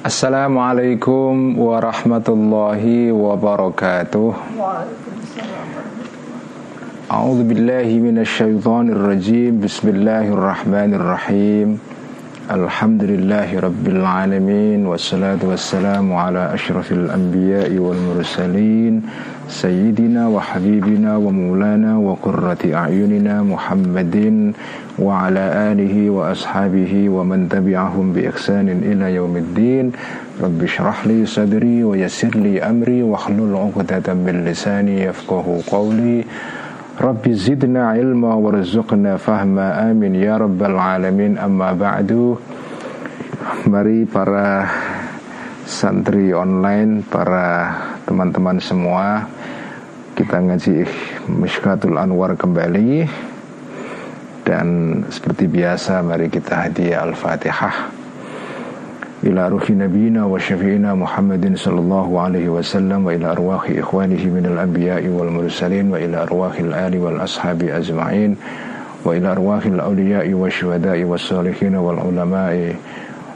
Assalamualaikum warahmatullahi wabarakatuh. A'udzu billahi minasyaitonir rajim. Bismillahirrahmanirrahim. Alhamdulillahi rabbil alamin. Wassalatu wassalamu ala asyrafil anbiya'i wal mursalin, sayyidina wa habibina wa maulana wa qurrati a'yunina Muhammadin wa ala alihi wa ashabihi wa man tabi'ahum bi ihsanin ila yaumiddin. Rabbi shrah li sadri wa yassir li amri wa hlul 'uqdatam min lisani yafqahu qawli. Rabbi zidna ilma warzuqna fahma, amin ya rabbal alamin. Amma ba'du. Mari para santri online, para teman-teman semua, kita ngaji Mishkatul Anwar kembali. Dan seperti biasa, mari kita hadiah Al-Fatihah ila ruhi nabiyina wa syafi'ina Muhammadin sallallahu alaihi wasallam, wa ila arwahi ikhwanihi minal anbiya'i wal mursalin, wa ila arwahil ali wal ashabi ajma'in, wa ila arwahil awliya'i wa syuhada'i was salihin wal ulama'i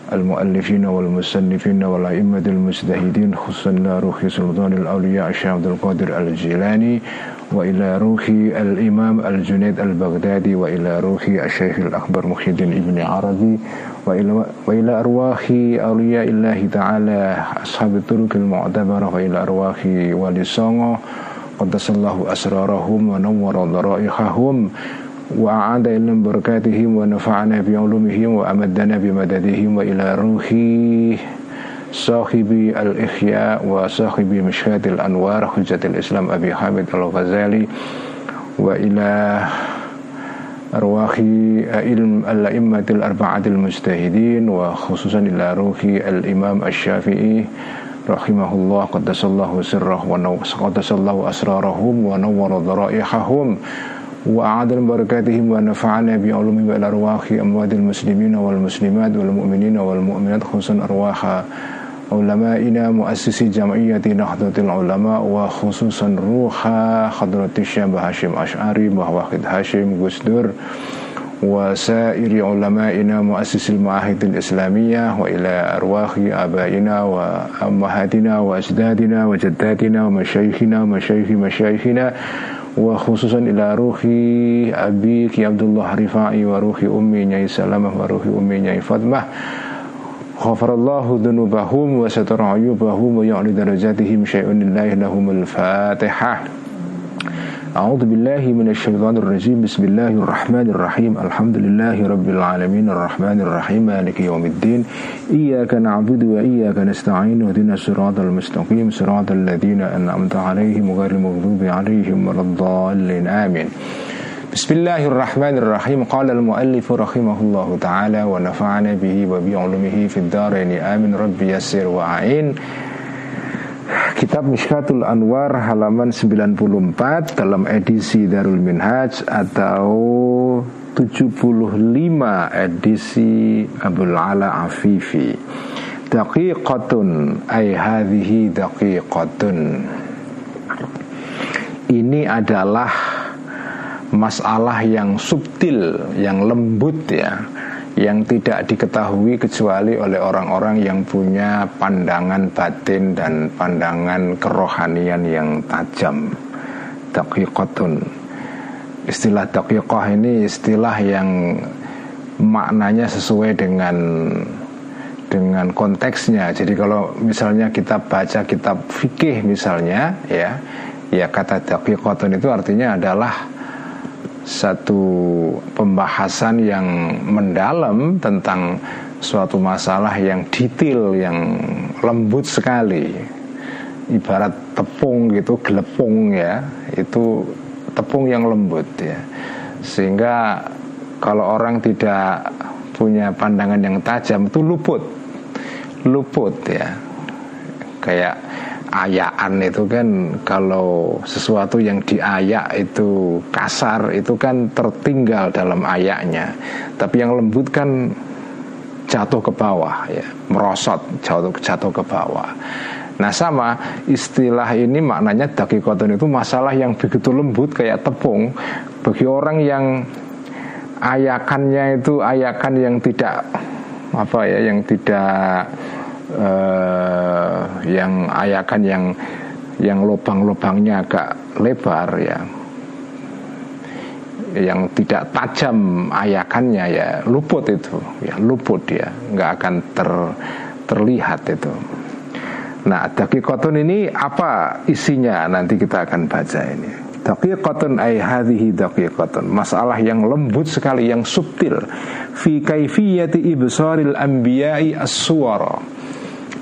al muallifin wal musannifin wal a'immatil mujtahidin, khususan ila ruhi sultanil awliya' Syekh Abdul Qadir Al-Jilani, wa ila ruhi al-imam al-Junaid al-Baghdadi, wa ila ruhi al-Syekh al-Akbar Muhyiddin Ibn Arabi, wa ila arwahi awliyaillahi ta'ala ashabi turukil mu'tabarah, wa ila arwahi wali songo qaddasallahu asrarahum wa nawwara dharaihahum wa a'ada ilam barakatihim wa nafa'ana bi ulumihim wa amaddana bi madadihim, wa ila ruhi sahibi al-ihya wa sahibi mishkatil anwar hujjatil islam Abi Hamid al-Ghazali, wa ila arwahi al-a'immatil arba'atil mujtahidin, wa khususan ila ruhi al-imam asy-Syafi'i rahimahullah qaddasallahu sirrahu wa qaddasallahu asrarahum wa nawwara dharaihahum wa a'adal barakatihim wa nafa'ana bi ulumi, wa ila arwahi amwadil muslimina wal muslimat wal mu'minina wal mu'minat, khususan arwaha ulama'ina muassisi jam'iyyati Nahdlatul Ulama, wa khususan ruha hadratis Syekh Hashim Asy'ari, Mbah Wahid Hashim Gus Dur, wa sairi ulama'ina muassisil ma'ahidil islamiyah, wa ila arwahi abaina wa ammahatina wa ajdadina wa jaddatina wa masyayikhina wa masyayikhina, wa khususan ila ruhi abi Ki Abdullah Rifa'i, wa ruhi ummi Nyai Salamah, wa ruhi ummi Nyai Fatmah, ghafarallahu dhunubahum wa satara ayubahum wa ya'li darajatihim syai'un lillahi lahumul Fatihah. A'udzu billahi minasyaitonir rajim. Bismillahirrahmanirrahim. Alhamdulillahi rabbil alamin arrahmanir rahim maliki yaumiddin. Iyyaka na'budu wa iyyaka nasta'in. Ihdinas siratal mustaqim siratal ladzina an'amta 'alaihim ghairil maghdubi 'alaihim waladdallin. Amin. Bismillahirrahmanirrahim. Qala al-muallif rahimahullahu ta'ala wa nafa'ana bihi wa bi'ulumihi fid dharain. Amin. Rabbi yassir wa a'in. Kitab Mishkatul Anwar halaman 94 dalam edisi Darul Minhaj atau 75 edisi Abul Ala Afifi. Daqiqatun ay hadhihi daqiqatun. Ini adalah masalah yang subtil, yang lembut ya, yang tidak diketahui kecuali oleh orang-orang yang punya pandangan batin dan pandangan kerohanian yang tajam. Daqiqatun. Istilah daqiqah ini istilah yang maknanya sesuai dengan konteksnya. Jadi kalau misalnya kita baca kitab fikih misalnya ya kata daqiqatun itu artinya adalah satu pembahasan yang mendalam tentang suatu masalah yang detail, yang lembut sekali. Ibarat tepung gitu, gelepung ya, itu tepung yang lembut ya. Sehingga kalau orang tidak punya pandangan yang tajam itu luput ya. Kayak ayaan itu kan, kalau sesuatu yang diayak itu kasar, itu kan tertinggal dalam ayaknya. Tapi yang lembut kan jatuh ke bawah ya, merosot, jatuh ke bawah. Nah sama istilah ini maknanya daqiqatun itu masalah yang begitu lembut kayak tepung. Bagi orang yang ayakannya itu ayakan yang tidak yang tidak yang ayakan yang lubang-lubangnya agak lebar ya, yang tidak tajam ayakannya ya luput itu, ya luput dia, nggak akan terlihat itu. Nah, daqiqatun ini apa isinya, nanti kita akan baca ini. Daqiqatun ay hadhihi daqiqatun, masalah yang lembut sekali, yang subtil. Fi kaifiyati ibsaril anbiya'i as-suwara.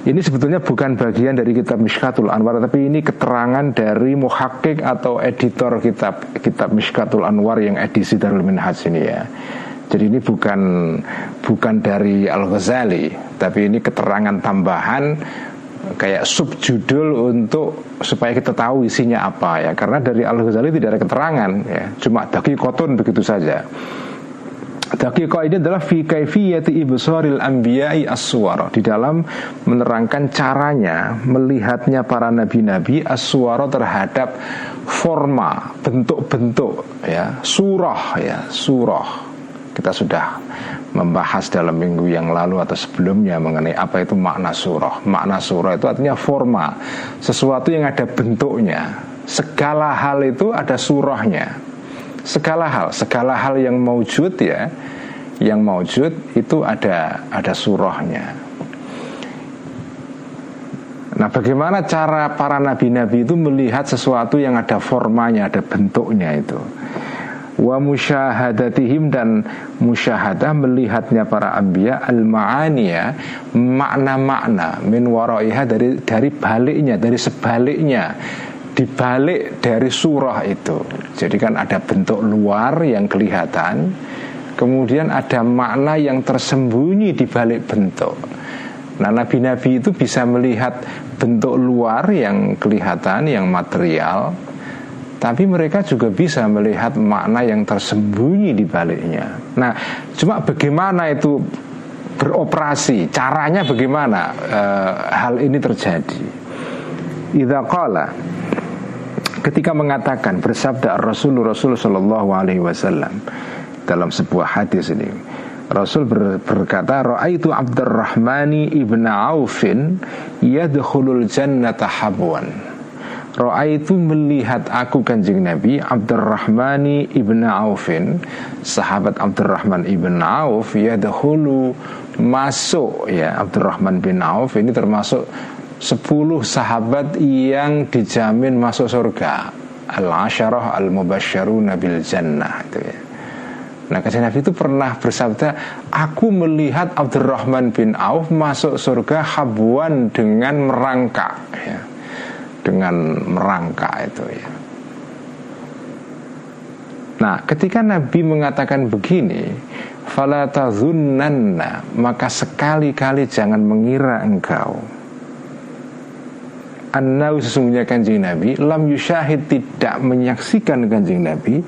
Ini sebetulnya bukan bagian dari kitab Mishkatul Anwar, tapi ini keterangan dari muhakkik atau editor kitab Mishkatul Anwar yang edisi Darul Minhaj ini ya. Jadi ini bukan dari Al-Ghazali, tapi ini keterangan tambahan kayak subjudul untuk supaya kita tahu isinya apa ya. Karena dari Al-Ghazali tidak ada keterangan ya, cuma daqiqatun begitu saja. Daqiqah ini adalah fi kaifiyati ibsaril anbiya'i as-suwara, di dalam menerangkan caranya melihatnya para nabi-nabi as-suwara terhadap forma, bentuk-bentuk ya, surah ya, surah. Kita sudah membahas dalam minggu yang lalu atau sebelumnya mengenai apa itu makna surah. Makna surah itu artinya forma, sesuatu yang ada bentuknya. Segala hal itu ada surahnya. Segala hal yang maujud ya, yang maujud itu ada surahnya. Nah, bagaimana cara para nabi-nabi itu melihat sesuatu yang ada formanya, ada bentuknya itu? Wa musyahadatihim, dan musyahadah melihatnya para anbiya al-ma'aniya, makna-makna min waraiha, dari baliknya, dari sebaliknya, dibalik dari surah itu. Jadi kan ada bentuk luar yang kelihatan, kemudian ada makna yang tersembunyi di balik bentuk. Nah, nabi-nabi itu bisa melihat bentuk luar yang kelihatan, yang material, tapi mereka juga bisa melihat makna yang tersembunyi di baliknya. Nah, cuma bagaimana itu beroperasi, caranya bagaimana hal ini terjadi? Idza qala, ketika mengatakan, bersabda Rasul sallallahu alaihi wasallam dalam sebuah hadis ini, Rasul berkata, ra'aitu Abdurrahmani ibn Aufin yadkhulul jannata habwan. Ra'aitu, melihat aku kanjeng Nabi, Abdurrahmani ibn Aufin, sahabat Abdurrahman ibn Auf, yadkhulu, masuk ya. Abdurrahman bin Auf ini termasuk 10 sahabat yang dijamin masuk surga, al-asyarah al-mubasysyaruna bil jannah itu ya. Nah, kanjeng Nabi itu pernah bersabda, aku melihat Abdurrahman bin Auf masuk surga habwan, dengan merangkak ya, dengan merangkak itu ya. Nah, ketika Nabi mengatakan begini, fala tazunnanna, maka sekali-kali jangan mengira engkau, annau, sesungguhnya kanjeng Nabi, lam yusyahid, tidak menyaksikan kanjeng Nabi,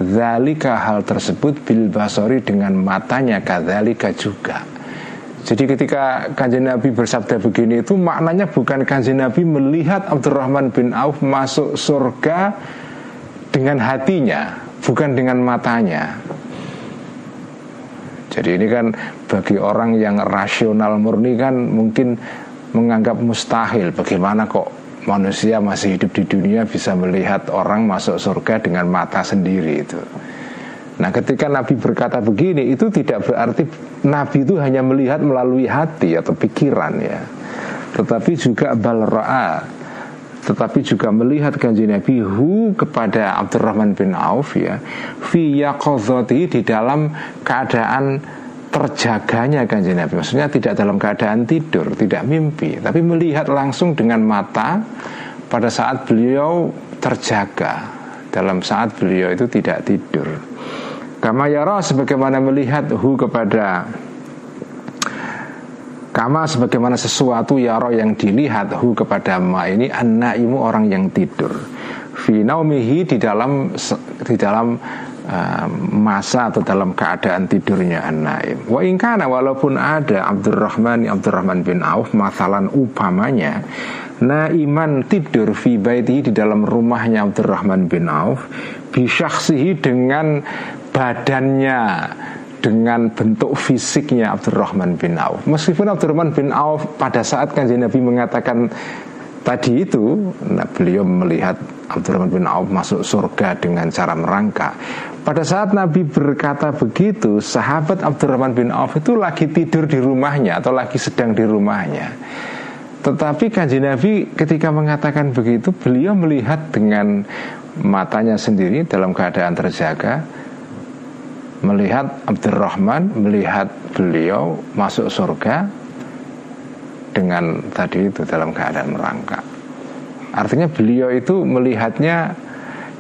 dzalika, hal tersebut, bil basari, dengan matanya, kadzalika juga. Jadi ketika kanjeng Nabi bersabda begini, itu maknanya bukan kanjeng Nabi melihat Abdurrahman bin Auf masuk surga dengan hatinya, bukan dengan matanya. Jadi ini kan bagi orang yang rasional murni kan mungkin menganggap mustahil. Bagaimana kok manusia masih hidup di dunia bisa melihat orang masuk surga dengan mata sendiri itu. Nah, ketika Nabi berkata begini, itu tidak berarti Nabi itu hanya melihat melalui hati atau pikiran ya, tetapi juga balra'a, tetapi juga melihat kanjeng Nabi kepada Abdurrahman bin Auf ya, fi yaqadhati, di dalam keadaan terjaganya kanjeng Nabi. Maksudnya tidak dalam keadaan tidur, tidak mimpi, tapi melihat langsung dengan mata pada saat beliau terjaga, dalam saat beliau itu tidak tidur. Kama yara, sebagaimana melihat kepada, kama sebagaimana sesuatu yara yang dilihat kepada ma ini, an-naimu, orang yang tidur, fi naumihi, di dalam masa atau dalam keadaan tidurnya an-naim. Wa in kana, walaupun ada Abdurrahman bin Auf, masalan upamanya, naiman, tidur, fi baitihi, di dalam rumahnya Abdurrahman bin Auf, bi syakhsihi, dengan badannya, dengan bentuk fisiknya Abdurrahman bin Auf. Meskipun Abdurrahman bin Auf pada saat Kanjeng Nabi mengatakan tadi itu, nah, beliau melihat Abdurrahman bin Auf masuk surga dengan cara merangkak. Pada saat Nabi berkata begitu, sahabat Abdurrahman bin Auf itu lagi tidur di rumahnya atau lagi sedang di rumahnya. Tetapi Kanjeng Nabi ketika mengatakan begitu, beliau melihat dengan matanya sendiri dalam keadaan terjaga, melihat Abdurrahman, melihat beliau masuk surga dengan tadi itu dalam keadaan merangkak. Artinya beliau itu melihatnya,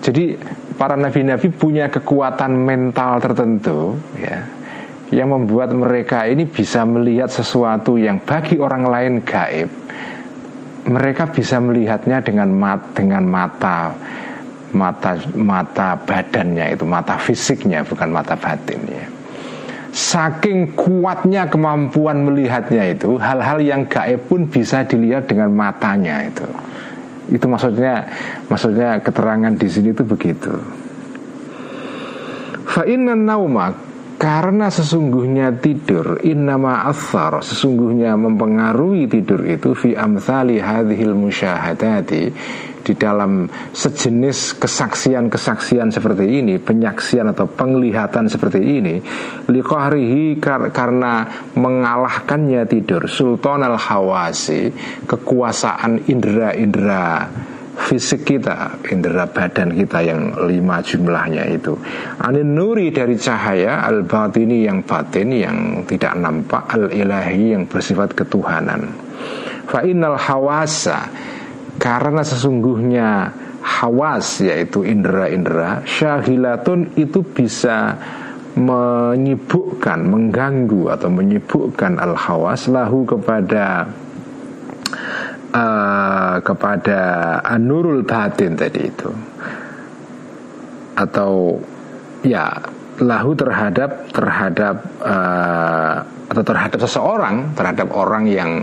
jadi para nabi-nabi punya kekuatan mental tertentu ya, yang membuat mereka ini bisa melihat sesuatu yang bagi orang lain gaib. Mereka bisa melihatnya dengan mata badannya itu, mata fisiknya, bukan mata batinnya. Saking kuatnya kemampuan melihatnya itu, hal-hal yang gaib pun bisa dilihat dengan matanya itu. Itu maksudnya keterangan di sini itu begitu. Fa inna nauma, karena sesungguhnya tidur, innama athar, sesungguhnya mempengaruhi tidur itu fi amthali hadhil musyahadati, di dalam sejenis kesaksian-kesaksian seperti ini, penyaksian atau penglihatan seperti ini, liqahrihi, karena mengalahkannya tidur, sultan al-hawasi, kekuasaan indera-indera fisik kita, indera badan kita yang 5 jumlahnya itu, anin nuri, dari cahaya, al batini, yang batin, yang tidak nampak, al ilahi, yang bersifat ketuhanan. Fa innal hawasa, karena sesungguhnya hawas, yaitu indera-indera, syahilatun, itu bisa menyibukkan, mengganggu atau menyibukkan al hawas lahu, kepada an-nurul batin tadi itu, atau ya lahu terhadap seseorang, terhadap orang yang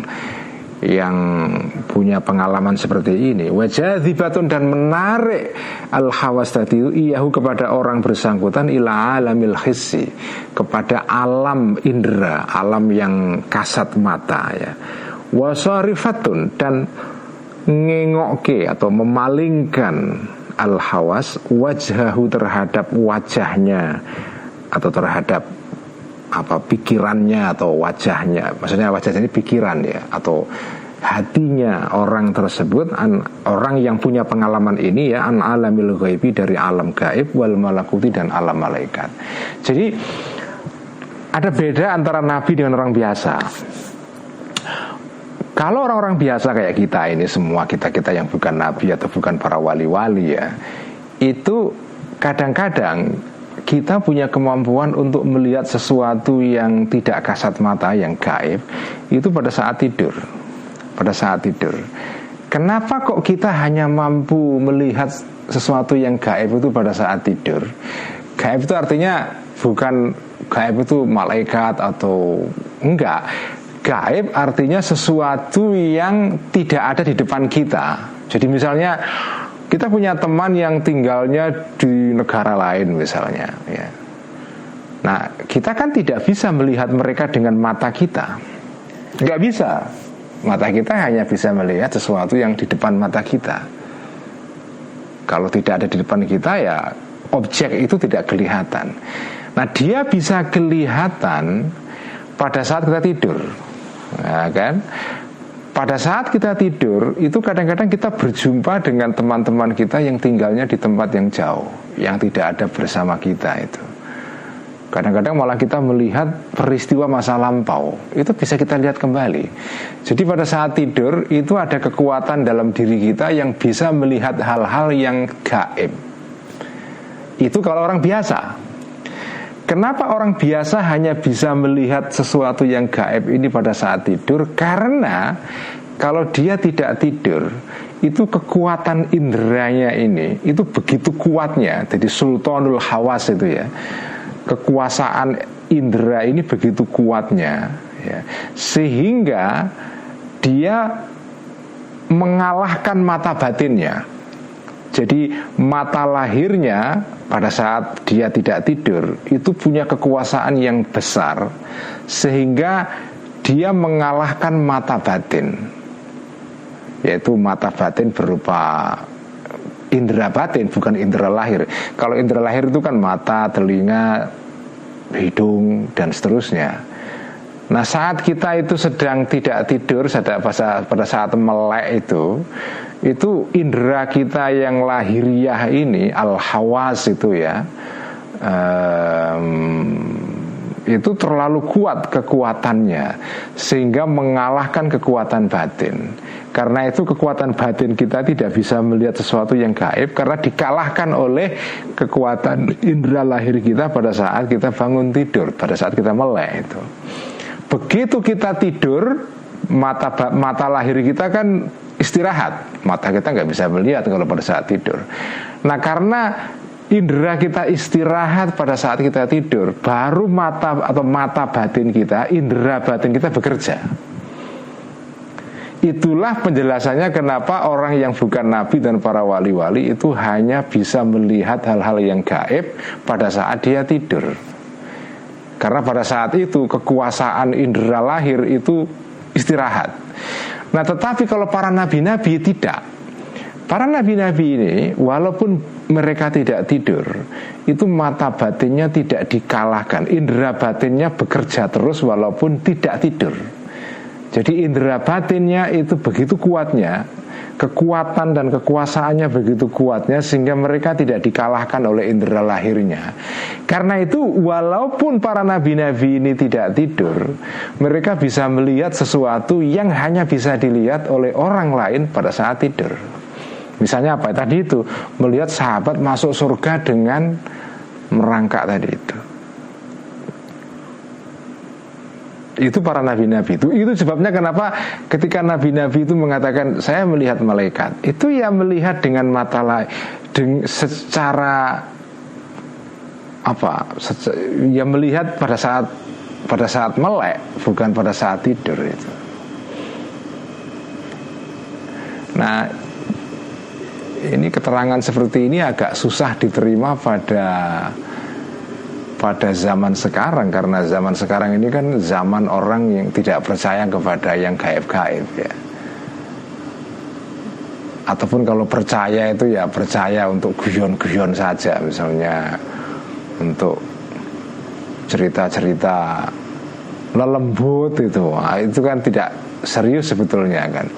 punya pengalaman seperti ini. Wajadhibatun, dan menarik al-hawas tadi itu iyahu, kepada orang bersangkutan, ila alamil hissi, kepada alam indera, alam yang kasat mata ya. Wasarifatun, dan ngengokke atau memalingkan al-hawas wajhahu, terhadap wajahnya atau terhadap pikirannya atau wajahnya, maksudnya wajahnya ini pikiran ya, atau hatinya orang tersebut, orang yang punya pengalaman ini ya, an alamil ghaibi, dari alam gaib, wal malakuti, dan alam malaikat. Jadi ada beda antara nabi dengan orang biasa. Kalau orang-orang biasa kayak kita ini semua, kita yang bukan nabi atau bukan para wali-wali ya, itu kadang-kadang kita punya kemampuan untuk melihat sesuatu yang tidak kasat mata, yang gaib, itu pada saat tidur. Pada saat tidur. Kenapa kok kita hanya mampu melihat sesuatu yang gaib itu pada saat tidur? Gaib itu artinya bukan gaib itu malaikat atau enggak. Gaib artinya sesuatu yang tidak ada di depan kita. Jadi misalnya kita punya teman yang tinggalnya di negara lain misalnya ya. Nah, kita kan tidak bisa melihat mereka dengan mata kita. Nggak bisa. Mata kita hanya bisa melihat sesuatu yang di depan mata kita. Kalau tidak ada di depan kita ya, objek itu tidak kelihatan. Nah, dia bisa kelihatan pada saat kita tidur. Nah, kan? Pada saat kita tidur itu kadang-kadang kita berjumpa dengan teman-teman kita yang tinggalnya di tempat yang jauh, yang tidak ada bersama kita itu. Kadang-kadang malah kita melihat peristiwa masa lampau, itu bisa kita lihat kembali. Jadi pada saat tidur itu ada kekuatan dalam diri kita yang bisa melihat hal-hal yang gaib. Itu kalau orang biasa. Kenapa orang biasa hanya bisa melihat sesuatu yang gaib ini pada saat tidur? Karena kalau dia tidak tidur, itu kekuatan inderanya ini itu begitu kuatnya. Jadi sultanul hawas itu ya, kekuasaan indera ini begitu kuatnya ya, sehingga dia mengalahkan mata batinnya. Jadi mata lahirnya pada saat dia tidak tidur itu punya kekuasaan yang besar, sehingga dia mengalahkan mata batin, yaitu mata batin berupa indera batin, bukan indera lahir. Kalau indera lahir itu kan mata, telinga, hidung, dan seterusnya. Nah, saat kita itu sedang tidak tidur, pada saat melek itu indera kita yang lahiriah ini, al-hawas itu ya, itu terlalu kuat kekuatannya sehingga mengalahkan kekuatan batin. Karena itu kekuatan batin kita tidak bisa melihat sesuatu yang gaib, karena dikalahkan oleh kekuatan indera lahir kita pada saat kita bangun tidur, pada saat kita melek itu. Begitu kita tidur, mata lahir kita kan istirahat, mata kita nggak bisa melihat kalau pada saat tidur. Nah, karena indera kita istirahat pada saat kita tidur, baru mata batin kita, indera batin kita bekerja. Itulah penjelasannya kenapa orang yang bukan nabi dan para wali-wali itu hanya bisa melihat hal-hal yang gaib pada saat dia tidur. Karena pada saat itu kekuasaan indera lahir itu istirahat. Nah, tetapi kalau para nabi-nabi tidak. Para nabi-nabi ini walaupun mereka tidak tidur, itu mata batinnya tidak dikalahkan. Indera batinnya bekerja terus walaupun tidak tidur. Jadi indera batinnya itu begitu kuatnya, kekuatan dan kekuasaannya begitu kuatnya, sehingga mereka tidak dikalahkan oleh indera lahirnya. Karena itu walaupun para nabi-nabi ini tidak tidur, mereka bisa melihat sesuatu yang hanya bisa dilihat oleh orang lain pada saat tidur. Misalnya apa? Tadi itu melihat sahabat masuk surga dengan merangkak tadi itu. Itu para nabi-nabi itu sebabnya kenapa ketika nabi-nabi itu mengatakan saya melihat malaikat, itu ya melihat dengan mata lain, secara apa? Ya melihat pada saat melek, bukan pada saat tidur itu. Nah, ini keterangan seperti ini agak susah diterima pada zaman sekarang, karena zaman sekarang ini kan zaman orang yang tidak percaya kepada yang gaib-gaib ya. Ataupun kalau percaya itu ya percaya untuk guyon-guyon saja, misalnya untuk cerita-cerita lelembut itu kan tidak serius sebetulnya kan.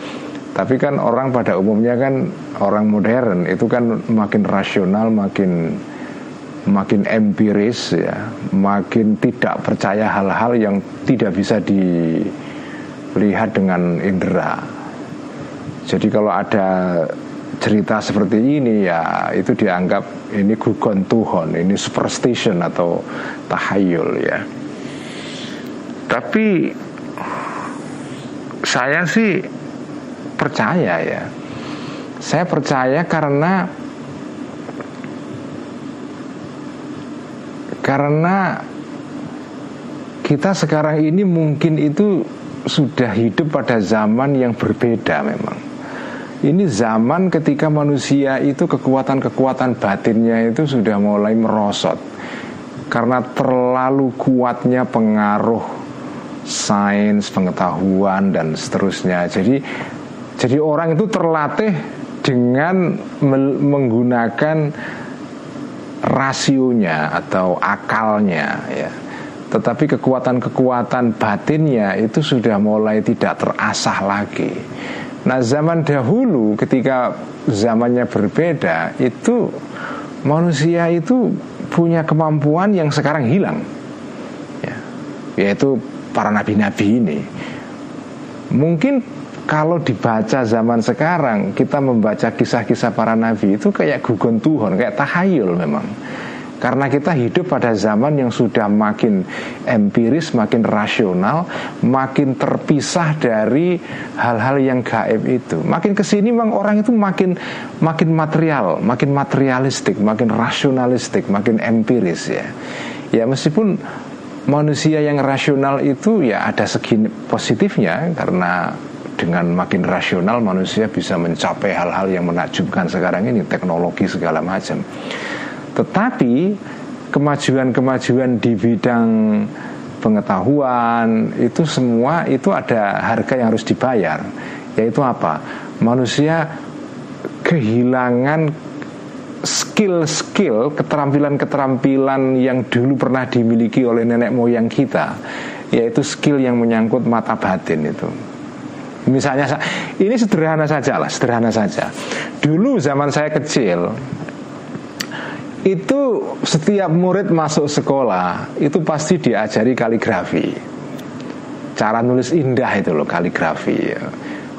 Tapi kan orang pada umumnya kan orang modern itu kan makin rasional, makin empiris ya, makin tidak percaya hal-hal yang tidak bisa dilihat dengan indera. Jadi kalau ada cerita seperti ini ya itu dianggap ini gugon tuhon, ini superstition atau tahayul ya. Tapi saya sih percaya ya. Saya percaya karena kita sekarang ini mungkin itu sudah hidup pada zaman yang berbeda memang. Ini zaman ketika manusia itu kekuatan-kekuatan batinnya itu sudah mulai merosot karena terlalu kuatnya pengaruh sains, pengetahuan dan seterusnya. Jadi orang itu terlatih dengan menggunakan rasionya atau akalnya ya. Tetapi kekuatan-kekuatan batinnya itu sudah mulai tidak terasah lagi. Nah, zaman dahulu ketika zamannya berbeda, itu manusia itu punya kemampuan yang sekarang hilang ya, yaitu para nabi-nabi ini. Mungkin kalau dibaca zaman sekarang, kita membaca kisah-kisah para nabi itu kayak gugon tuhon, kayak tahayul memang. Karena kita hidup pada zaman yang sudah makin empiris, makin rasional, makin terpisah dari hal-hal yang gaib itu. Makin kesini memang orang itu makin material, makin materialistik, makin rasionalistik, makin empiris ya. Ya meskipun manusia yang rasional itu ya ada segi positifnya, karena dengan makin rasional manusia bisa mencapai hal-hal yang menakjubkan sekarang ini, teknologi segala macam. Tetapi kemajuan-kemajuan di bidang pengetahuan itu semua itu ada harga yang harus dibayar, yaitu apa? Manusia kehilangan skill-skill, keterampilan-keterampilan yang dulu pernah dimiliki oleh nenek moyang kita, yaitu skill yang menyangkut mata batin itu. Misalnya, ini sederhana saja. Dulu zaman saya kecil, itu setiap murid masuk sekolah itu pasti diajari kaligrafi, cara nulis indah itu loh, kaligrafi.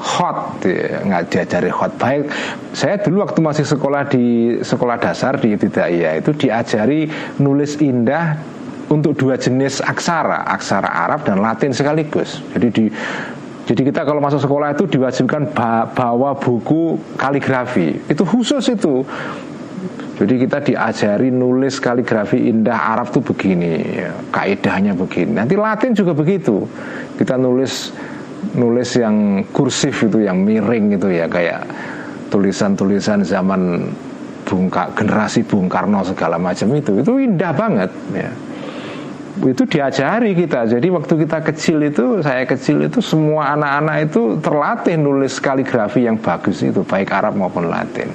Hot, nggak diajari hot. Baik, saya dulu waktu masih sekolah di sekolah dasar di Ibtidaiyah itu diajari nulis indah untuk dua jenis aksara Arab dan Latin sekaligus. Jadi kita kalau masuk sekolah itu diwajibkan bawa buku kaligrafi. Itu khusus itu. Jadi kita diajari nulis kaligrafi indah Arab tuh begini, kaidahnya begini. Nanti Latin juga begitu. Kita nulis yang kursif itu, yang miring itu ya, kayak tulisan-tulisan zaman generasi Bung Karno segala macam itu indah banget ya. Itu diajari kita. Jadi waktu kita kecil itu, saya kecil itu, semua anak-anak itu terlatih nulis kaligrafi yang bagus itu, baik Arab maupun Latin.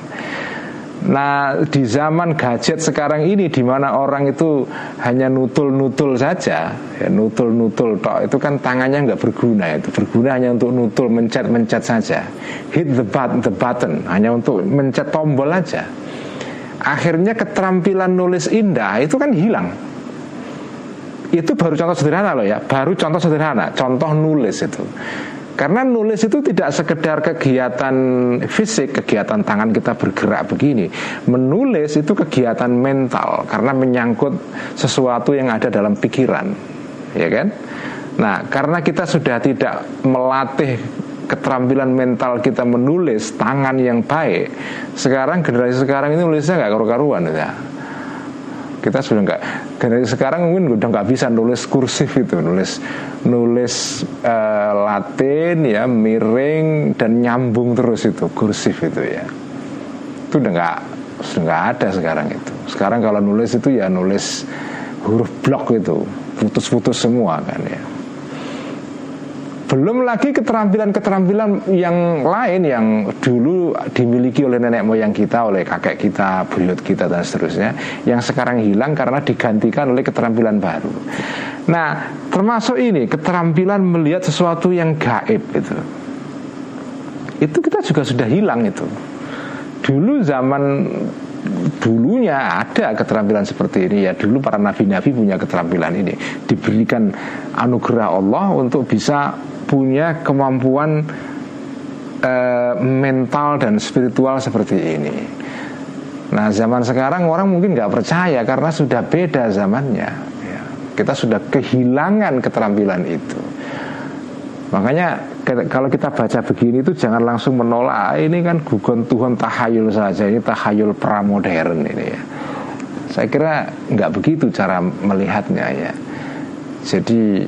Nah, di zaman gadget sekarang ini, di mana orang itu hanya nutul-nutul saja, ya, nutul-nutul tok, itu kan tangannya nggak berguna, itu berguna hanya untuk nutul, mencet saja, hit the button, hanya untuk mencet tombol aja. Akhirnya keterampilan nulis indah itu kan hilang. Itu baru contoh sederhana loh ya, contoh nulis itu. Karena nulis itu tidak sekedar kegiatan fisik, kegiatan tangan kita bergerak begini. Menulis itu kegiatan mental, karena menyangkut sesuatu yang ada dalam pikiran, ya kan? Nah, karena kita sudah tidak melatih keterampilan mental kita menulis tangan yang baik, sekarang generasi sekarang ini nulisnya nggak karu-karuan ya. Kita sudah nggak, generasi sekarang mungkin udah nggak bisa nulis kursif itu, nulis Latin ya, miring dan nyambung terus itu, kursif itu ya. Itu udah nggak ada sekarang itu. Sekarang kalau nulis itu ya nulis huruf blok itu, putus-putus semua kan ya. Belum lagi keterampilan-keterampilan yang lain yang dulu dimiliki oleh nenek moyang kita, oleh kakek kita, buyut kita dan seterusnya, yang sekarang hilang karena digantikan oleh keterampilan baru. Nah, termasuk ini keterampilan melihat sesuatu yang gaib itu. Itu kita juga sudah hilang itu. Dulunya ada keterampilan seperti ini ya. Dulu para nabi-nabi punya keterampilan ini, diberikan anugerah Allah untuk bisa punya kemampuan mental dan spiritual seperti ini. Nah, zaman sekarang orang mungkin nggak percaya karena sudah beda zamannya ya. Kita sudah kehilangan keterampilan itu. Makanya kalau kita baca begini itu jangan langsung menolak, ini kan gugon Tuhan tahayul saja, ini tahayul pramodern ini ya. Saya kira nggak begitu cara melihatnya ya. Jadi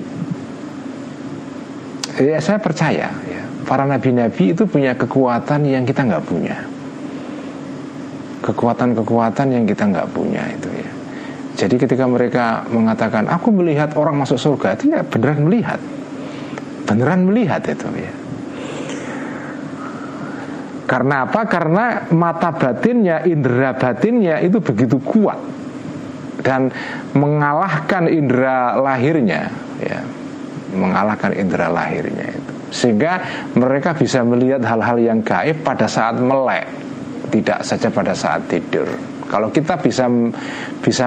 ya saya percaya ya, para nabi-nabi itu punya kekuatan yang kita nggak punya, kekuatan yang kita nggak punya itu ya. Jadi ketika mereka mengatakan aku melihat orang masuk surga, itu ya beneran melihat itu ya. Karena apa? Karena mata batinnya, indera batinnya itu begitu kuat dan mengalahkan indera lahirnya ya. Mengalahkan indera lahirnya itu, sehingga mereka bisa melihat hal-hal yang gaib pada saat melek, tidak saja pada saat tidur. Kalau kita bisa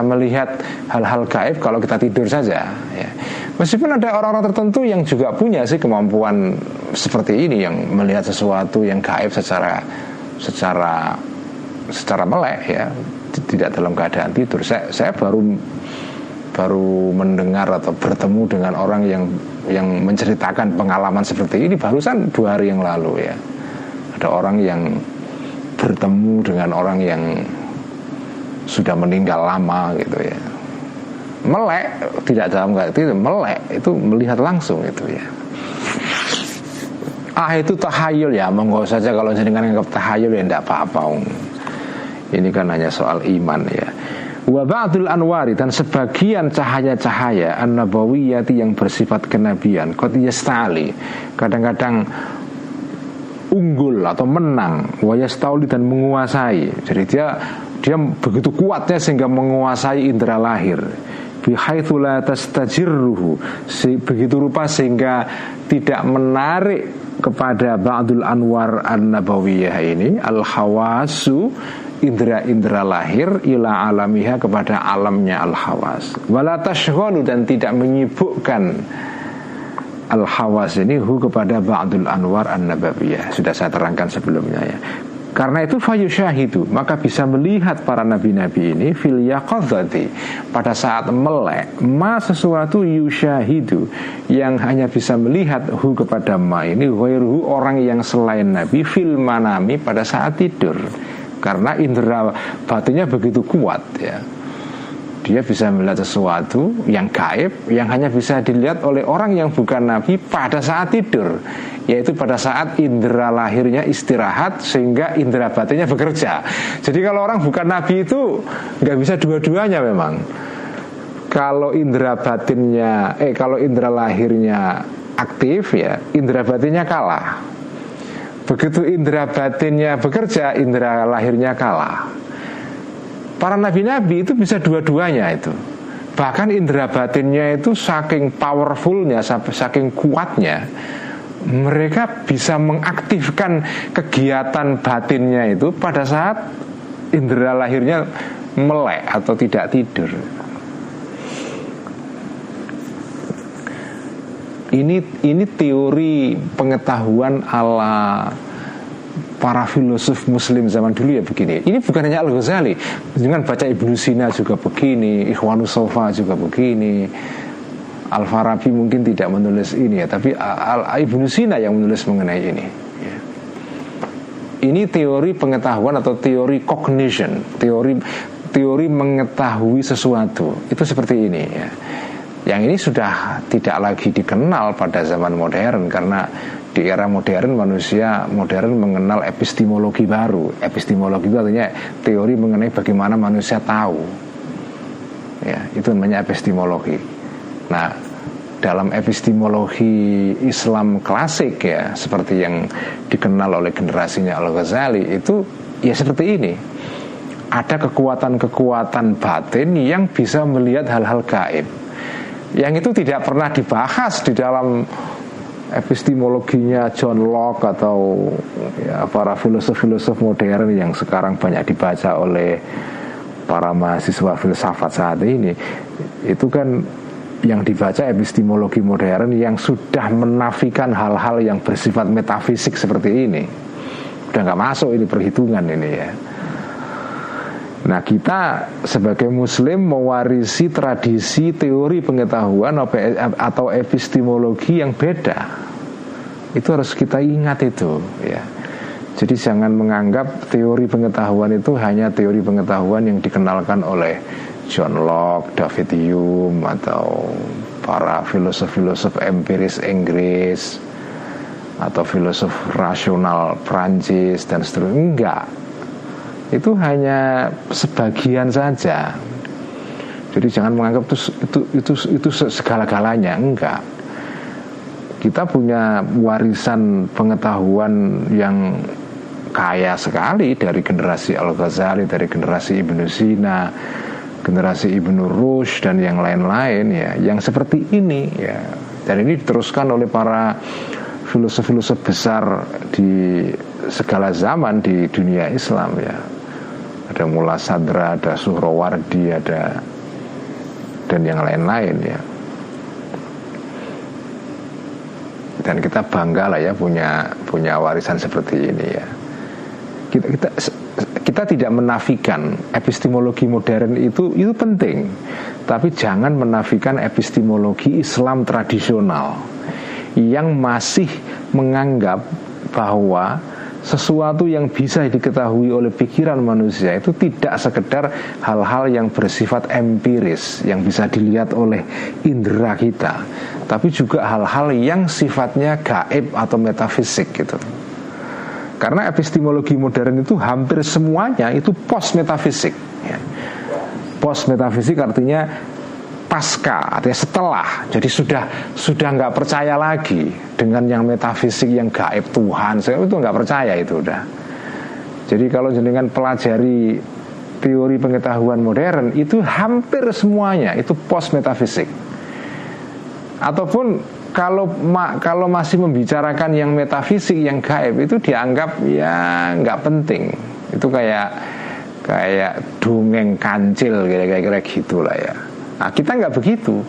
melihat hal-hal gaib kalau kita tidur saja ya. Meskipun ada orang-orang tertentu yang juga punya sih kemampuan seperti ini, yang melihat sesuatu yang gaib secara melek ya, tidak dalam keadaan tidur. Saya baru mendengar atau bertemu dengan orang yang menceritakan pengalaman seperti ini barusan 2 hari yang lalu ya. Ada orang yang bertemu dengan orang yang sudah meninggal lama gitu ya. Melek, tidak dalam keadaan itu, melek itu melihat langsung itu ya. itu tahayul ya, monggo saja kalau jenengan anggap tahayul ya tidak apa-apa. Ini kan hanya soal iman ya. Wa ba'dul anwari, dan sebagian cahaya-cahaya an-nabawiyyati yang bersifat kenabian, qad yasta'li, kadang-kadang unggul atau menang, wa yastauli, dan menguasai. Jadi dia begitu kuatnya sehingga menguasai indera lahir. Bihaitsu la tastajirruhu, begitu rupa sehingga tidak menarik kepada ba'dul anwar an-nabawiyyah ini al-hawasu, indera-indera lahir, ila alamiha, kepada alamnya al-hawas. Wala tashghalu, dan tidak menyibukkan al-hawas ini kepada ba'dul anwar an-nabawiyyah. Sudah saya terangkan sebelumnya ya. Karena itu fayusyahidu, maka bisa melihat para nabi-nabi ini fil yaqadzati, pada saat melek, ma sesuatu yusyahidu, yang hanya bisa melihat kepada ma ini ghairuhu, orang yang selain nabi, fil manami, pada saat tidur. Karena indera batinnya begitu kuat ya. Dia bisa melihat sesuatu yang gaib, yang hanya bisa dilihat oleh orang yang bukan nabi pada saat tidur, yaitu pada saat indera lahirnya istirahat sehingga indera batinnya bekerja. Jadi kalau orang bukan nabi itu nggak bisa dua-duanya memang. Kalau indera batinnya, kalau indera lahirnya aktif ya, indera batinnya kalah. Begitu indera batinnya bekerja, indera lahirnya kalah. Para nabi-nabi itu bisa dua-duanya itu. Bahkan indera batinnya itu saking powerfulnya, saking kuatnya, mereka bisa mengaktifkan kegiatan batinnya itu pada saat indera lahirnya melek atau tidak tidur. Ini teori pengetahuan ala para filosof muslim zaman dulu ya begini. Ini bukan hanya Al-Ghazali, dengan baca Ibnu Sina juga begini, Ikhwanus Sofa juga begini, Al-Farabi mungkin tidak menulis ini ya, tapi Ibnu Sina yang menulis mengenai ini ya. Ini teori pengetahuan atau teori cognition, teori mengetahui sesuatu. Itu seperti ini ya. Yang ini sudah tidak lagi dikenal pada zaman modern, karena di era modern manusia modern mengenal epistemologi baru. Epistemologi itu artinya teori mengenai bagaimana manusia tahu. Ya, itu namanya epistemologi. Nah, dalam epistemologi Islam klasik ya, seperti yang dikenal oleh generasinya Al-Ghazali, itu ya seperti ini. Ada kekuatan-kekuatan batin yang bisa melihat hal-hal gaib. Yang itu tidak pernah dibahas di dalam epistemologinya John Locke atau ya, para filosof-filosof modern yang sekarang banyak dibaca oleh para mahasiswa filsafat saat ini. Itu kan yang dibaca epistemologi modern yang sudah menafikan hal-hal yang bersifat metafisik seperti ini. Udah gak masuk ini perhitungan ini ya. Nah, kita sebagai muslim mewarisi tradisi teori pengetahuan atau epistemologi yang beda. Itu harus kita ingat itu ya. Jadi jangan menganggap teori pengetahuan itu hanya teori pengetahuan yang dikenalkan oleh John Locke, David Hume, atau para filosof-filosof empiris Inggris, atau filosof rasional Prancis dan seterusnya. Enggak. Itu hanya sebagian saja. Jadi jangan menganggap itu segala-galanya. Enggak. Kita punya warisan pengetahuan yang kaya sekali dari generasi Al-Ghazali, dari generasi Ibnu Sina, generasi Ibnu Rushd dan yang lain-lain ya, yang seperti ini ya. Dan ini diteruskan oleh para filosof-filosof besar di segala zaman di dunia Islam ya. Ada Mullah Sadra, ada Suhrawardi, ada dan yang lain-lain ya. Dan kita bangga lah ya punya warisan seperti ini ya. Kita tidak menafikan epistemologi modern itu penting, tapi jangan menafikan epistemologi Islam tradisional yang masih menganggap bahwa sesuatu yang bisa diketahui oleh pikiran manusia itu tidak sekedar hal-hal yang bersifat empiris yang bisa dilihat oleh indera kita, tapi juga hal-hal yang sifatnya gaib atau metafisik gitu. Karena epistemologi modern itu hampir semuanya itu post metafisik ya. Post metafisik artinya pasca, artinya setelah. Jadi sudah nggak percaya lagi dengan yang metafisik, yang gaib Tuhan. Saya itu nggak percaya itu udah. Jadi kalau jenengan pelajari teori pengetahuan modern itu hampir semuanya itu post metafisik. Ataupun kalau masih membicarakan yang metafisik, yang gaib itu dianggap ya nggak penting. Itu kayak dongeng kancil kira-kira gitulah ya. Nah, kita nggak begitu.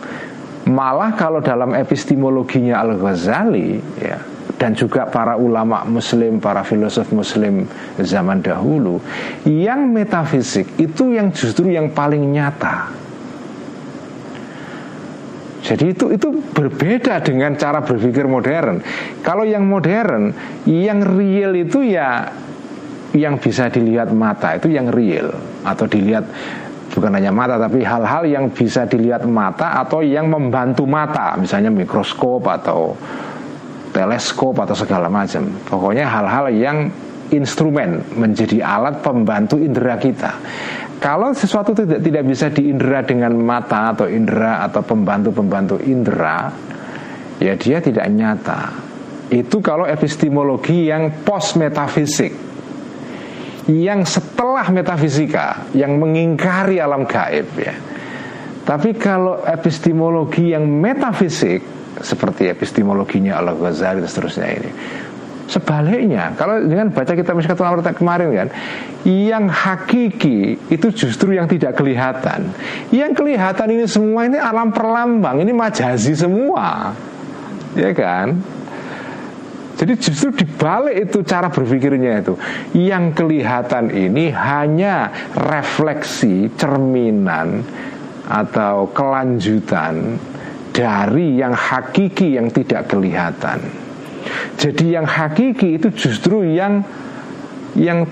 Malah kalau dalam epistemologinya Al-Ghazali ya, dan juga para ulama muslim, para filosof muslim zaman dahulu, yang metafisik itu yang justru yang paling nyata. Jadi itu berbeda dengan cara berpikir modern. Kalau yang modern, yang real itu ya yang bisa dilihat mata, itu yang real. Atau dilihat bukan hanya mata, tapi hal-hal yang bisa dilihat mata atau yang membantu mata, misalnya mikroskop atau teleskop atau segala macam. Pokoknya hal-hal yang instrumen, menjadi alat pembantu indera kita. Kalau sesuatu tidak bisa diindera dengan mata atau indera atau pembantu indera, ya dia tidak nyata. Itu kalau epistemologi yang post metafisik, yang setelah metafisika, yang mengingkari alam gaib ya. Tapi kalau epistemologi yang metafisik seperti epistemologinya Al-Ghazali dan seterusnya ini, sebaliknya, kalau dengan baca kitab Mishkatul Amr kemarin kan, yang hakiki itu justru yang tidak kelihatan. Yang kelihatan ini semua ini alam perlambang, ini majazi semua, ya kan? Jadi justru dibalik itu cara berpikirnya itu, yang kelihatan ini hanya refleksi, cerminan atau kelanjutan dari yang hakiki yang tidak kelihatan. Jadi yang hakiki itu justru yang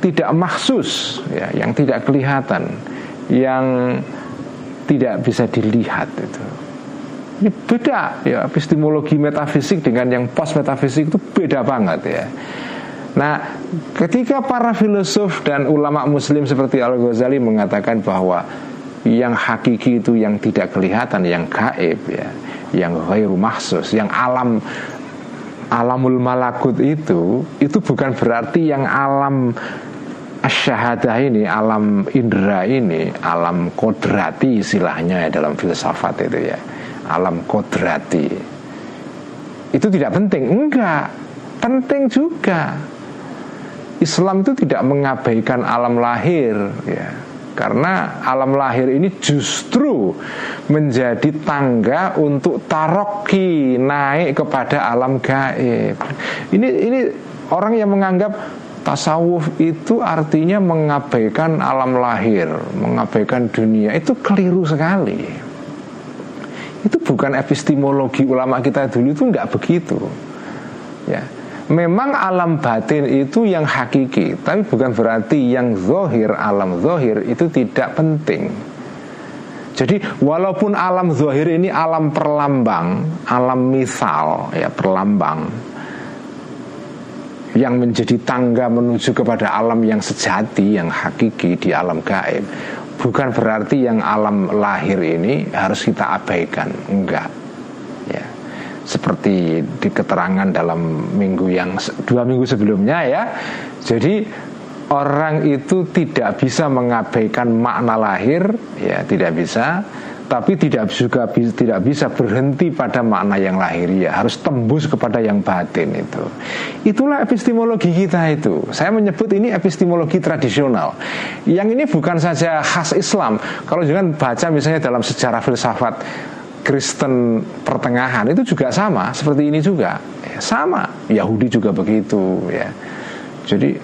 tidak maksus ya, yang tidak kelihatan, yang tidak bisa dilihat itu. Ini beda ya, epistemologi metafisik dengan yang post metafisik itu beda banget ya. Nah, ketika para filosof dan ulama muslim seperti Al-Ghazali mengatakan bahwa yang hakiki itu yang tidak kelihatan, yang gaib ya, yang ghairu mahsus, yang alamul malakut itu bukan berarti yang alam asyahadah ini, alam indera ini, alam kodrati istilahnya ya dalam filsafat itu ya, alam kodrati itu tidak penting. Enggak, penting juga. Islam itu tidak mengabaikan alam lahir ya, karena alam lahir ini justru menjadi tangga untuk taroki, naik kepada alam gaib. Ini orang yang menganggap tasawuf itu artinya mengabaikan alam lahir, mengabaikan dunia, itu keliru sekali. Itu bukan epistemologi ulama kita dulu, itu enggak begitu. Ya. Memang alam batin itu yang hakiki, tapi bukan berarti yang zahir, alam zahir itu tidak penting. Jadi walaupun alam zahir ini alam perlambang, alam misal ya, perlambang yang menjadi tangga menuju kepada alam yang sejati, yang hakiki di alam gaib, bukan berarti yang alam lahir ini harus kita abaikan, enggak ya. Seperti di keterangan dalam dua minggu sebelumnya ya. Jadi orang itu tidak bisa mengabaikan makna lahir ya, tidak bisa. Tapi tidak bisa berhenti pada makna yang lahiriah, harus tembus kepada yang batin itu. Itulah epistemologi kita itu. Saya menyebut ini epistemologi tradisional. Yang ini bukan saja khas Islam. Kalau jangan baca misalnya dalam sejarah filsafat Kristen pertengahan itu juga sama, seperti ini juga ya, sama. Yahudi juga begitu ya. Jadi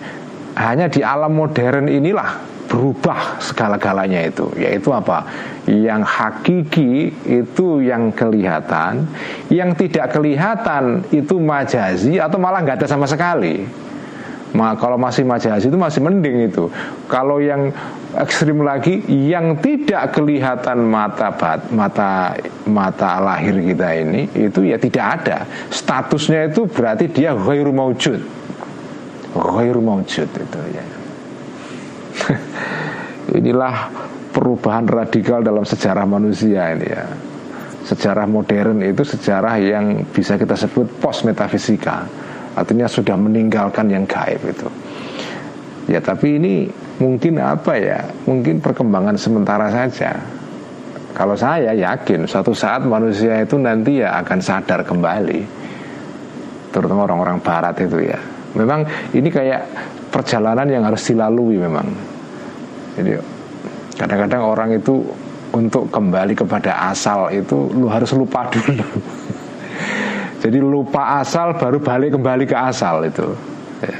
hanya di alam modern inilah berubah segala-galanya itu, yaitu apa? Yang hakiki itu yang kelihatan, yang tidak kelihatan itu majazi atau malah nggak ada sama sekali. Kalau masih Majaz itu masih mending itu. Kalau yang ekstrim lagi, yang tidak kelihatan mata lahir kita ini, itu ya tidak ada. Statusnya itu berarti dia ghairu maujud. Ghairu maujud itu ya. Inilah perubahan radikal dalam sejarah manusia ini ya. Sejarah modern itu sejarah yang bisa kita sebut post metafisika. Artinya sudah meninggalkan yang gaib itu. Ya tapi ini mungkin apa ya, mungkin perkembangan sementara saja. Kalau saya yakin suatu saat manusia itu nanti ya akan sadar kembali, terutama orang-orang barat itu ya. Memang ini kayak perjalanan yang harus dilalui memang. Jadi kadang-kadang orang itu untuk kembali kepada asal itu lu harus lupa dulu. Jadi lupa asal baru balik kembali ke asal itu ya.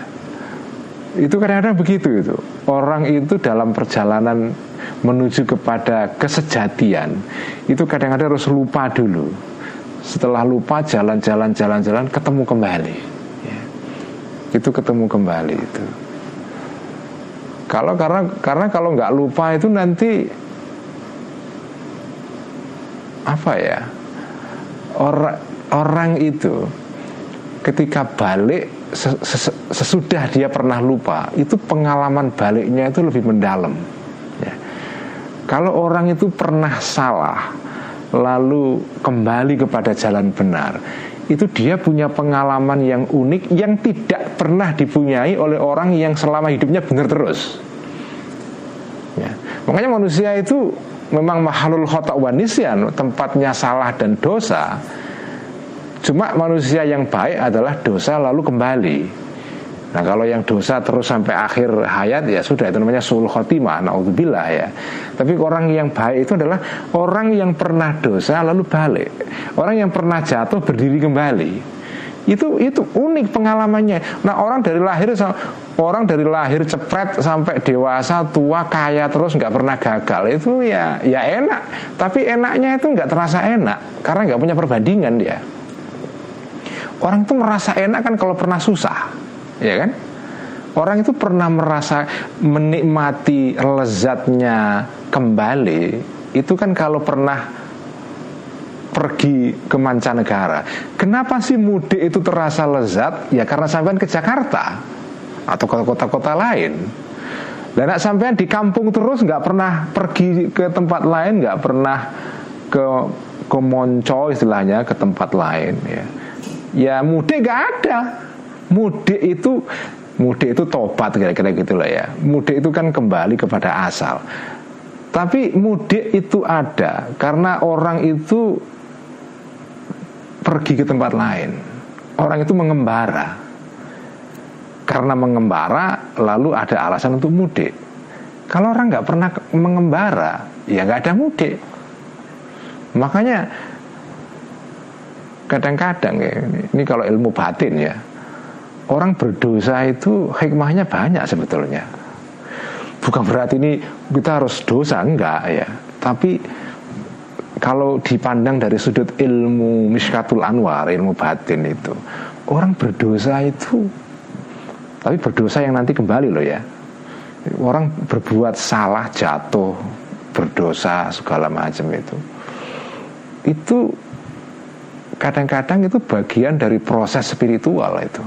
Itu kadang-kadang begitu itu. Orang itu dalam perjalanan menuju kepada kesejatian itu kadang-kadang harus lupa dulu. Setelah lupa jalan-jalan ketemu kembali ya. Itu ketemu kembali itu. Karena kalau nggak lupa itu nanti apa ya, orang itu ketika balik sesudah dia pernah lupa, itu pengalaman baliknya itu lebih mendalam ya. Kalau orang itu pernah salah lalu kembali kepada jalan benar, itu dia punya pengalaman yang unik yang tidak pernah dipunyai oleh orang yang selama hidupnya benar terus ya. Makanya manusia itu memang mahalul khata' wa nisyan, tempatnya salah dan dosa. Cuma manusia yang baik adalah dosa lalu kembali. Nah kalau yang dosa terus sampai akhir hayat ya sudah, itu namanya su'ul khotimah, na'udzubillah ya. Tapi orang yang baik itu adalah orang yang pernah dosa lalu balik, orang yang pernah jatuh berdiri kembali. Itu unik pengalamannya. Nah orang dari lahir cepret sampai dewasa tua kaya terus nggak pernah gagal, itu ya enak. Tapi enaknya itu nggak terasa enak karena nggak punya perbandingan dia. Orang itu merasa enak kan kalau pernah susah, ya kan? Orang itu pernah merasa menikmati lezatnya kembali itu kan kalau pernah pergi ke mancanegara. Kenapa sih mudik itu terasa lezat? Ya karena sampean ke Jakarta atau ke kota-kota lain. Dan sampean di kampung terus, nggak pernah pergi ke tempat lain, nggak pernah ke Monco istilahnya, ke tempat lain ya. Ya mudik gak ada. Mudik itu tobat kira-kira gitulah ya. Mudik itu kan kembali kepada asal. Tapi mudik itu ada karena orang itu pergi ke tempat lain. Orang itu mengembara. Karena mengembara lalu ada alasan untuk mudik. Kalau orang gak pernah mengembara, ya gak ada mudik. Makanya kadang-kadang ya, ini kalau ilmu batin ya, orang berdosa itu hikmahnya banyak sebetulnya. Bukan berarti ini kita harus dosa, enggak ya. Tapi kalau dipandang dari sudut ilmu Mishkatul Anwar, ilmu batin itu, orang berdosa itu, tapi berdosa yang nanti kembali loh ya. Orang berbuat salah, jatuh, berdosa segala macam itu kadang-kadang itu bagian dari proses spiritual itu,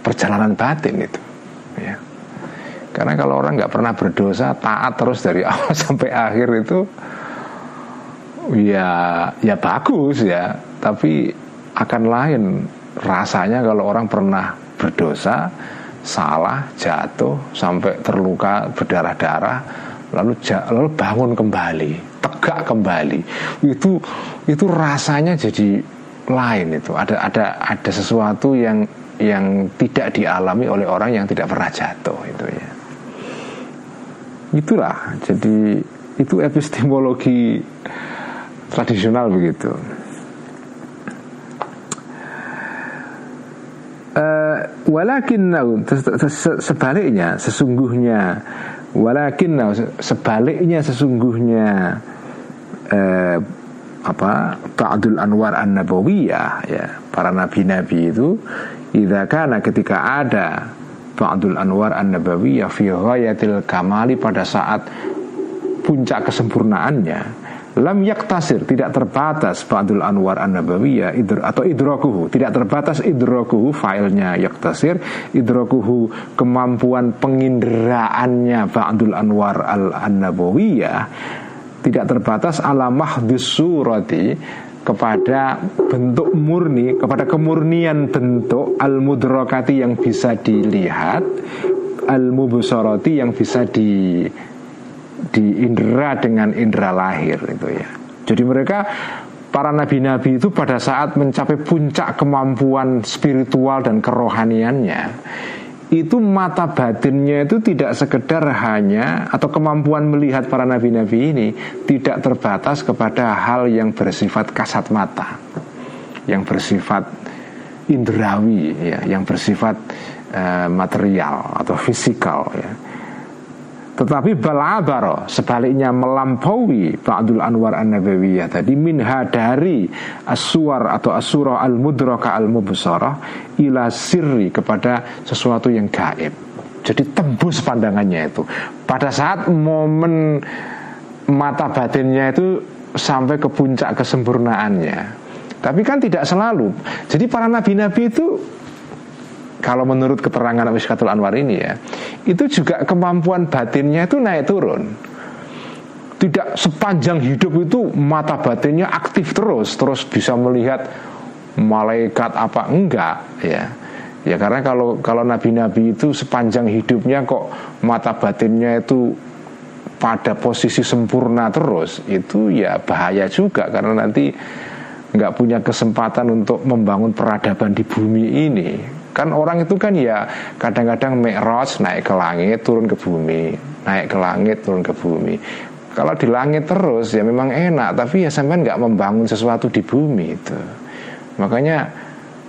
perjalanan batin itu ya. Karena kalau orang nggak pernah berdosa, taat terus dari awal sampai akhir itu ya bagus ya, tapi akan lain rasanya kalau orang pernah berdosa, salah, jatuh sampai terluka berdarah-darah, lalu bangun kembali, tegak kembali, itu rasanya jadi lain. Itu ada sesuatu yang tidak dialami oleh orang yang tidak pernah jatuh itu ya. Itulah, jadi itu epistemologi tradisional begitu. Walakin sebaliknya sesungguhnya, walakin sebaliknya sesungguhnya ba'dul anwar an-nabawiyah, ya, para nabi-nabi itu idza kana, ketika ada ba'dul anwar an-nabawiyah fi ghayatil kamali, pada saat puncak kesempurnaannya, lam yaktasir, tidak terbatas ba'dul anwar an-nabawiyah atau idrakuhu, tidak terbatas idrakuhu, failnya yaktasir, idrakuhu, kemampuan penginderaannya ba'dul anwar an-nabawiyah tidak terbatas ala mahdhis surati, kepada bentuk murni, kepada kemurnian bentuk, al-mudrakati, yang bisa dilihat, al-mubsarati, yang bisa diindera dengan indera lahir itu, ya. Jadi mereka, para nabi-nabi itu pada saat mencapai puncak kemampuan spiritual dan kerohaniannya, itu mata batinnya itu tidak sekedar hanya, atau kemampuan melihat para nabi-nabi ini tidak terbatas kepada hal yang bersifat kasat mata, yang bersifat indrawi, ya, yang bersifat material atau fisikal, ya. Tetapi bal'abaro, sebaliknya melampaui ba'dul anwar an-nabawiyah tadi, minha, dari as-suwar atau as-surah al-mudraka al-mubsarah, ila sirri, kepada sesuatu yang gaib. Jadi tembus pandangannya itu pada saat momen mata batinnya itu sampai ke puncak kesempurnaannya. Tapi kan tidak selalu. Jadi para nabi-nabi itu, kalau menurut keterangan Mishkatul Anwar ini, ya, itu juga kemampuan batinnya itu naik turun. Tidak sepanjang hidup itu mata batinnya aktif terus bisa melihat malaikat apa, enggak, ya. Ya karena kalau nabi-nabi itu sepanjang hidupnya kok mata batinnya itu pada posisi sempurna terus, itu ya bahaya juga, karena nanti nggak punya kesempatan untuk membangun peradaban di bumi ini. Kan orang itu kan ya kadang-kadang mi'raj, naik ke langit turun ke bumi, naik ke langit turun ke bumi. Kalau di langit terus ya memang enak, tapi ya sampean nggak membangun sesuatu di bumi itu. Makanya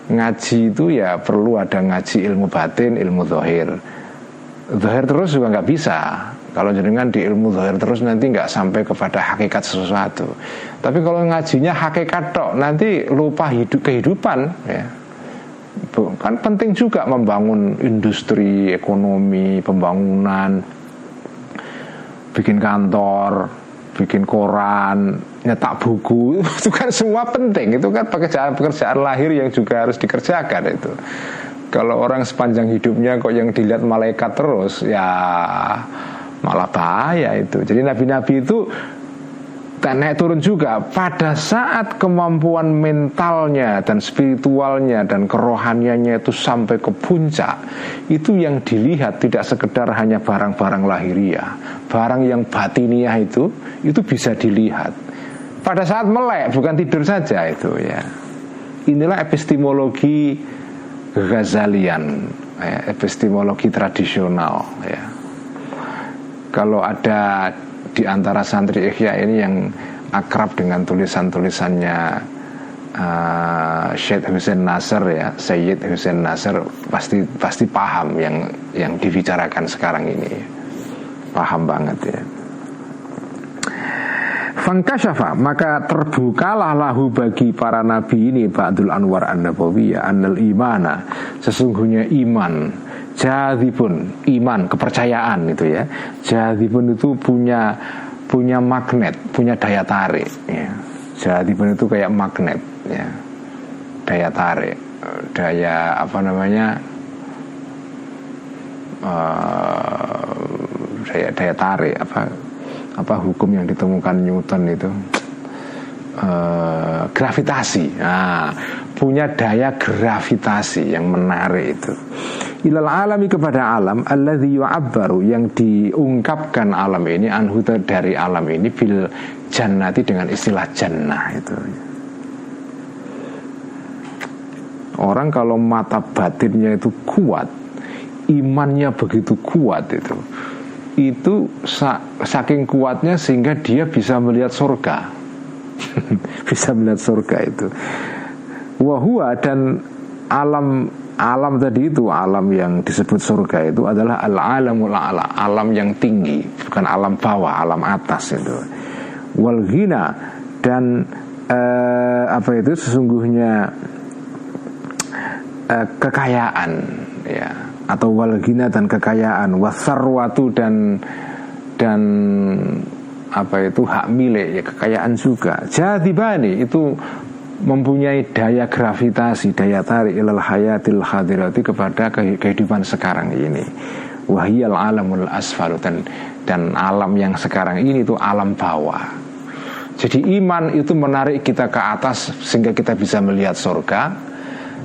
ngaji itu ya perlu ada ngaji ilmu batin, ilmu zahir. Zahir terus juga nggak bisa. Kalau jenengan di ilmu zahir terus nanti nggak sampai kepada hakikat sesuatu. Tapi kalau ngajinya hakikat tok, nanti lupa kehidupan, ya. Kan penting juga membangun industri, ekonomi, pembangunan, bikin kantor, bikin koran, nyetak buku, itu kan semua penting. Itu kan pekerjaan lahir yang juga harus dikerjakan itu. Kalau orang sepanjang hidupnya kok yang dilihat malaikat terus, ya malah bahaya itu. Jadi nabi-nabi itu naik turun juga pada saat kemampuan mentalnya dan spiritualnya dan kerohaniannya itu sampai ke puncak. Itu yang dilihat tidak sekedar hanya barang-barang lahiriah, barang yang batiniah itu bisa dilihat pada saat melek, bukan tidur saja itu, ya. Inilah epistemologi Ghazalian, ya, epistemologi tradisional, ya. Kalau ada di antara santri Ihya ini yang akrab dengan tulisan-tulisannya Syed Hussein Nasr, ya, Sayyid Hussein Nasr, pasti paham yang dibicarakan sekarang ini, paham banget, ya. Fankasyafa, maka terbukalah lahu bagi para nabi ini ba'dul anwar an-nabawiyah, annal imana, sesungguhnya iman, jadibun, iman, kepercayaan itu, ya. Jadibun itu punya magnet, punya daya tarik, ya. Jadibun itu kayak magnet, ya. Daya tarik, daya apa namanya? Daya tarik, apa hukum yang ditemukan Newton itu, gravitasi. Punya daya gravitasi yang menarik itu. Ilal alami, kepada alam, alladzi yu'abbaru, yang diungkapkan alam ini, anhu, dari alam ini, bil jannati, dengan istilah jannah itu. Orang kalau mata batinnya itu kuat, imannya begitu kuat itu saking kuatnya sehingga dia bisa melihat surga. Bisa melihat surga itu. Wahua, dan alam tadi itu, alam yang disebut surga itu adalah al-alamul a'la, alam yang tinggi, bukan alam bawah, alam atas itu. Wal ghina, dan sesungguhnya kekayaan, ya, atau walghina dan kekayaan, wasarwatu dan hak milik, ya, kekayaan juga. Jadibani itu mempunyai daya gravitasi, daya tarik ilal hayatil hadirati, kepada kehidupan sekarang ini. Wahiyal alamul asfalu, dan alam yang sekarang ini itu alam bawah. Jadi iman itu menarik kita ke atas sehingga kita bisa melihat surga.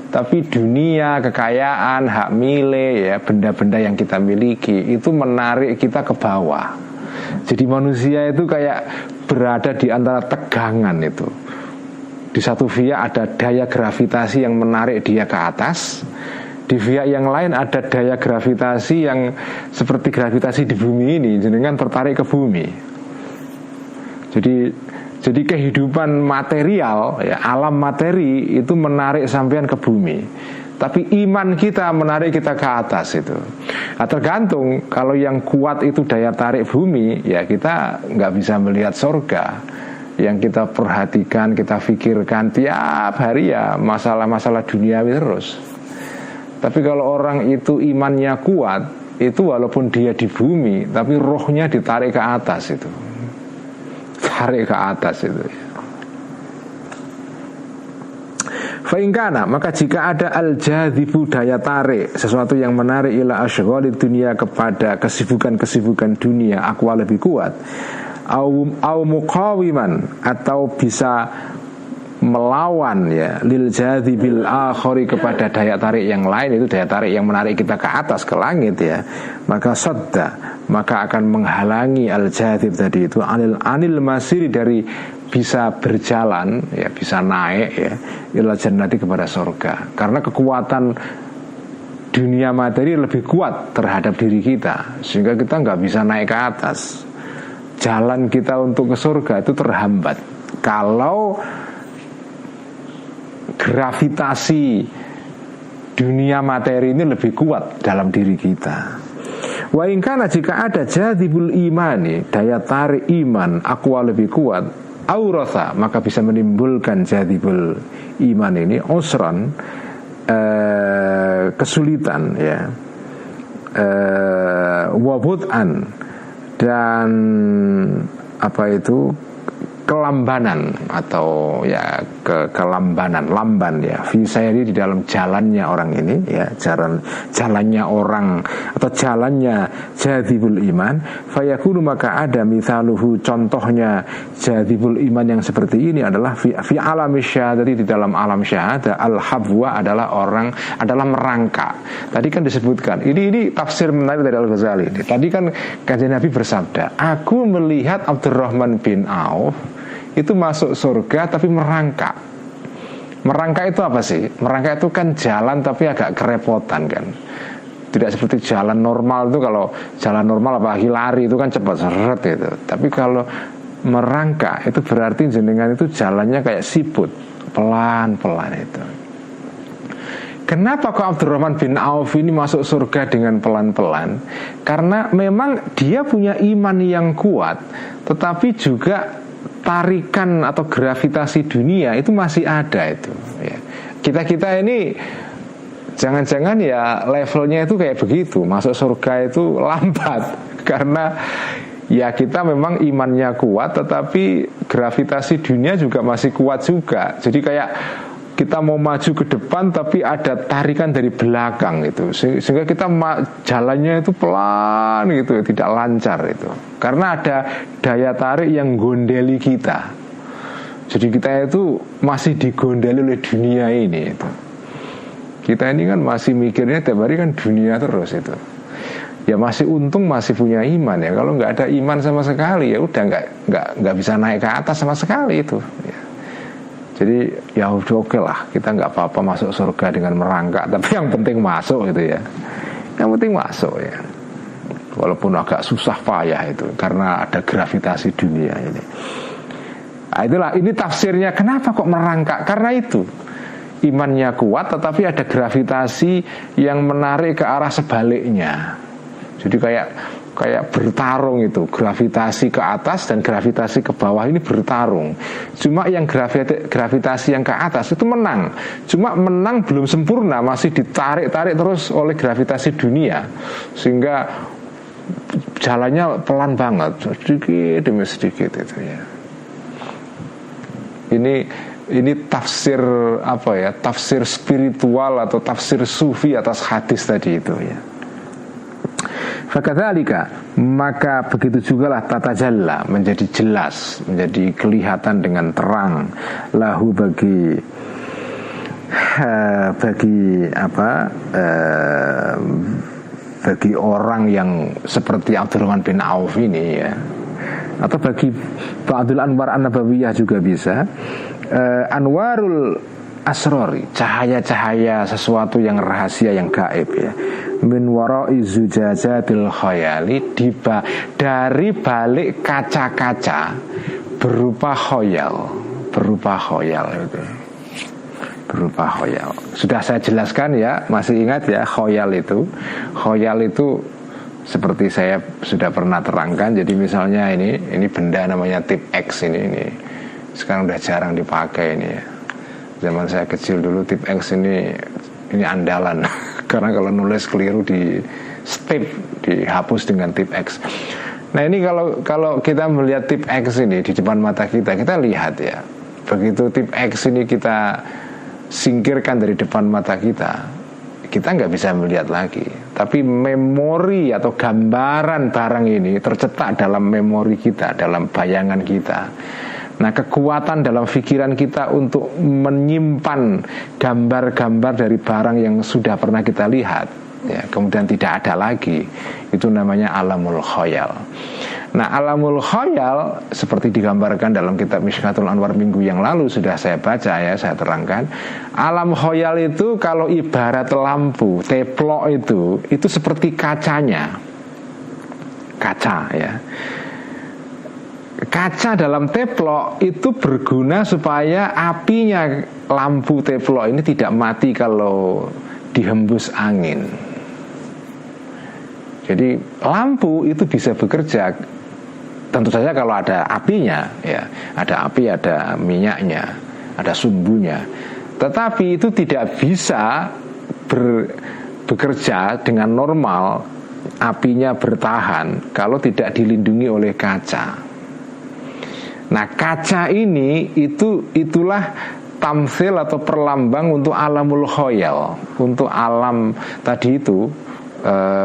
Tapi dunia, kekayaan, hak milik, ya, benda-benda yang kita miliki itu menarik kita ke bawah. Jadi manusia itu kayak berada di antara tegangan itu. Di satu pihak ada daya gravitasi yang menarik dia ke atas, di pihak yang lain ada daya gravitasi yang seperti gravitasi di bumi ini, jenengan tertarik ke bumi. Jadi kehidupan material, ya, alam materi itu menarik sampean ke bumi. Tapi iman kita menarik kita ke atas itu. Nah, tergantung, kalau yang kuat itu daya tarik bumi, ya kita nggak bisa melihat surga. Yang kita perhatikan, kita pikirkan tiap hari ya masalah-masalah duniawi terus. Tapi kalau orang itu imannya kuat, itu walaupun dia di bumi, tapi rohnya ditarik ke atas itu. Tarik ke atas itu, ya. Fa'ingkana, maka jika ada al-jadhibu, daya tarik, sesuatu yang menarik ila asyghalid dunia, kepada kesibukan-kesibukan dunia, aqwa, lebih kuat, au muqawiman, atau bisa melawan, ya, lil jadhibil akhari, kepada daya tarik yang lain, itu daya tarik yang menarik kita ke atas, ke langit, ya, maka sadda, maka akan menghalangi al-jadhib tadi itu anil masiri, dari bisa berjalan, ya, bisa naik, ya, ila jannati, kepada surga. Karena kekuatan dunia materi lebih kuat terhadap diri kita, sehingga kita nggak bisa naik ke atas. Jalan kita untuk ke surga itu terhambat kalau gravitasi dunia materi ini lebih kuat dalam diri kita. Wa in kana, jika ada jadibul imani, daya tarik iman, aqwa, lebih kuat, aurasa, maka bisa menimbulkan jadibul iman ini usran, kesulitan, ya, wabud'an, dan kelambanan, atau ya kelambanan, lamban, ya, fi sayri, di dalam jalannya orang ini, ya, jalannya orang atau jalannya jadibul iman. Fayakunu, maka ada mithaluhu, contohnya jadibul iman yang seperti ini adalah fi alami syahadati, di dalam alam syahadah, al-habwa, adalah merangkak. Tadi kan disebutkan, ini tafsir menarik dari Al-Ghazali. Tadi kan Kanjeng Nabi bersabda, aku melihat Abdurrahman bin Auf itu masuk surga tapi merangkak. Merangkak itu apa sih? Merangkak itu kan jalan tapi agak kerepotan kan. Tidak seperti jalan normal itu, kalau jalan normal apalagi lari itu kan cepat seret itu. Tapi kalau merangkak itu berarti jenengan itu jalannya kayak siput, pelan-pelan itu. Kenapa kok Abdurrahman bin Auf ini masuk surga dengan pelan-pelan? Karena memang dia punya iman yang kuat, tetapi juga tarikan atau gravitasi dunia itu masih ada itu, ya. Kita ini jangan-jangan ya levelnya itu kayak begitu, masuk surga itu lambat karena ya kita memang imannya kuat, tetapi gravitasi dunia juga masih kuat juga. Jadi kayak kita mau maju ke depan tapi ada tarikan dari belakang itu, sehingga kita jalannya itu pelan gitu, tidak lancar itu, karena ada daya tarik yang gondeli kita. Jadi kita itu masih digondeli oleh dunia ini itu. Kita ini kan masih mikirnya tiap hari kan dunia terus itu. Ya masih untung masih punya iman, ya. Kalau nggak ada iman sama sekali, ya udah nggak bisa naik ke atas sama sekali itu, ya. Jadi ya udah oke lah, kita nggak apa-apa masuk surga dengan merangkak, tapi yang penting masuk gitu ya. Yang penting masuk, ya. Walaupun agak susah payah itu, karena ada gravitasi dunia ini. Nah, itulah, ini tafsirnya kenapa kok merangkak. Karena itu imannya kuat, tetapi ada gravitasi yang menarik ke arah sebaliknya. Jadi kayak bertarung itu, gravitasi ke atas dan gravitasi ke bawah ini bertarung. Cuma yang gravitasi yang ke atas itu menang. Cuma menang belum sempurna, masih ditarik-tarik terus oleh gravitasi dunia, sehingga jalannya pelan banget, sedikit demi sedikit itu ya. Ini tafsir apa ya? Tafsir spiritual atau tafsir sufi atas hadis tadi itu ya. Fakadzalika, maka begitu jugalah tatajalla, menjadi jelas, menjadi kelihatan dengan terang, lahu bagi bagi orang yang seperti Abdurrahman bin Auf ini ya, atau bagi Ba'dul Anwar An-Nabawiyah juga bisa, anwarul asrori, cahaya-cahaya sesuatu yang rahasia, yang gaib ya, min wara'i zujajatil khayali, dari balik kaca-kaca berupa khoyal itu, berupa khoyal. Sudah saya jelaskan ya, masih ingat ya khoyal itu seperti saya sudah pernah terangkan. Jadi misalnya ini benda namanya tip X ini sekarang udah jarang dipakai ini ya. Zaman saya kecil dulu tip X ini andalan karena kalau nulis keliru di step, dihapus dengan tip X. Nah ini kalau kita melihat tip X ini di depan mata kita lihat ya, begitu tip X ini kita singkirkan dari depan mata kita nggak bisa melihat lagi. Tapi memori atau gambaran barang ini tercetak dalam memori kita, dalam bayangan kita. Nah, kekuatan dalam pikiran kita untuk menyimpan gambar-gambar dari barang yang sudah pernah kita lihat ya, kemudian tidak ada lagi, itu namanya alamul khayal. Nah, alamul khayal seperti digambarkan dalam kitab Mishkatul Anwar minggu yang lalu sudah saya baca ya, saya terangkan. Alam khayal itu kalau ibarat lampu teplok itu seperti kaca ya. Kaca dalam teplok itu berguna supaya apinya lampu teplok ini tidak mati kalau dihembus angin. Jadi lampu itu bisa bekerja, tentu saja kalau ada apinya ya, ada api, ada minyaknya, ada sumbunya. Tetapi itu tidak bisa bekerja dengan normal, apinya bertahan kalau tidak dilindungi oleh kaca. Nah, kaca ini itulah tamsil atau perlambang untuk alamul khayal, untuk alam tadi itu,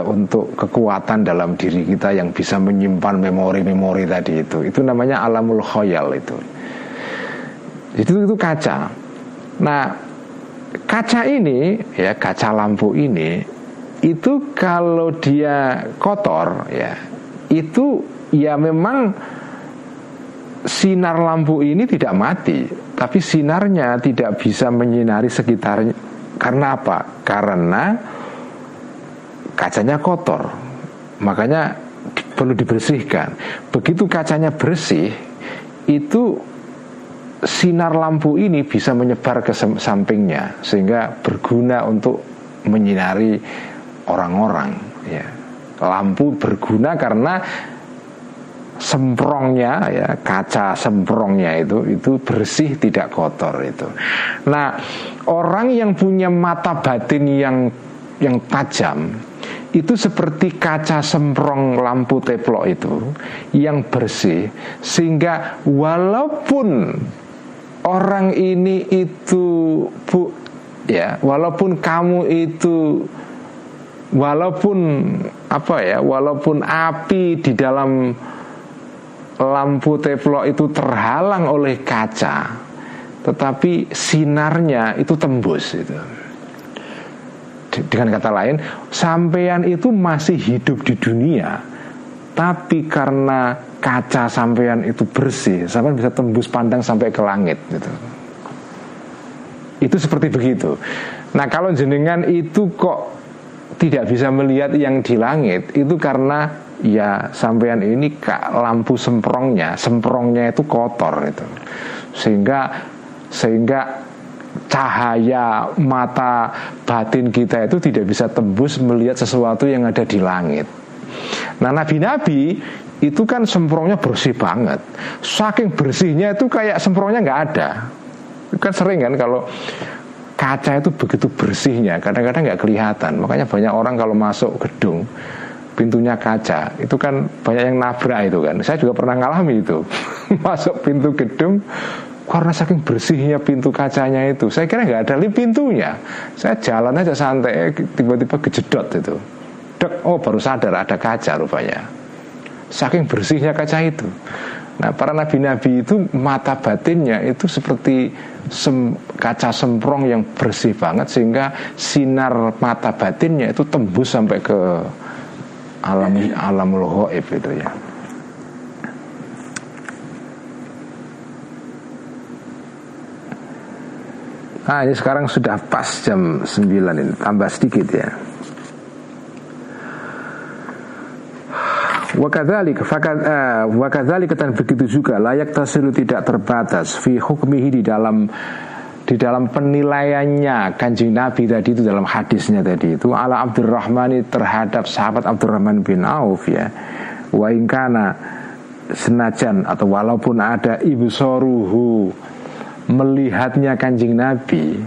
untuk kekuatan dalam diri kita yang bisa menyimpan memori-memori tadi itu namanya alamul khayal itu kaca. Nah, kaca ini ya, kaca lampu ini itu kalau dia kotor ya, itu ya memang sinar lampu ini tidak mati, tapi sinarnya tidak bisa menyinari sekitarnya. Karena apa? Karena kacanya kotor, makanya perlu dibersihkan. Begitu kacanya bersih, itu sinar lampu ini bisa menyebar ke sampingnya, sehingga berguna untuk menyinari orang-orang ya. Lampu berguna karena semprongnya ya, kaca semprongnya itu bersih, tidak kotor itu. Nah, orang yang punya mata batin yang tajam itu seperti kaca semprong lampu teplok itu yang bersih, sehingga walaupun orang ini itu walaupun kamu itu, walaupun api di dalam lampu teplok itu terhalang oleh kaca, tetapi sinarnya itu tembus itu. Dengan kata lain, sampean itu masih hidup di dunia, tapi karena kaca sampean itu bersih, sampean bisa tembus pandang sampai ke langit gitu. Itu seperti begitu. Nah, kalau jenengan itu kok tidak bisa melihat yang di langit, itu karena ya sampean ini lampu semprongnya itu kotor itu, sehingga cahaya mata batin kita itu tidak bisa tembus melihat sesuatu yang ada di langit. Nah nabi-nabi itu kan semprongnya bersih banget. Saking bersihnya itu kayak semprongnya nggak ada. Kan sering kan kalau kaca itu begitu bersihnya, kadang-kadang nggak kelihatan. Makanya banyak orang kalau masuk gedung pintunya kaca, itu kan banyak yang nabrak itu kan. Saya juga pernah ngalami itu. Masuk pintu gedung, karena saking bersihnya pintu kacanya itu, saya kira nggak ada lift pintunya. Saya jalan aja santai, tiba-tiba kejedot itu. Dek, oh baru sadar ada kaca rupanya. Saking bersihnya kaca itu. Nah para nabi-nabi itu mata batinnya itu seperti kaca semprong yang bersih banget, sehingga sinar mata batinnya itu tembus sampai ke alamul ghaib itu ya. Nah ini sekarang sudah pas jam 9 ini, tambah sedikit ya. Wakadzalika dan begitu juga layak tasilu tidak terbatas fi hukmihi di dalam penilaiannya Kanjeng Nabi tadi itu, dalam hadisnya tadi itu ala Abdurrahman terhadap sahabat Abdurrahman bin Auf ya. Wa ingkana senajan atau walaupun ada ibsoruhu melihatnya Kanjeng Nabi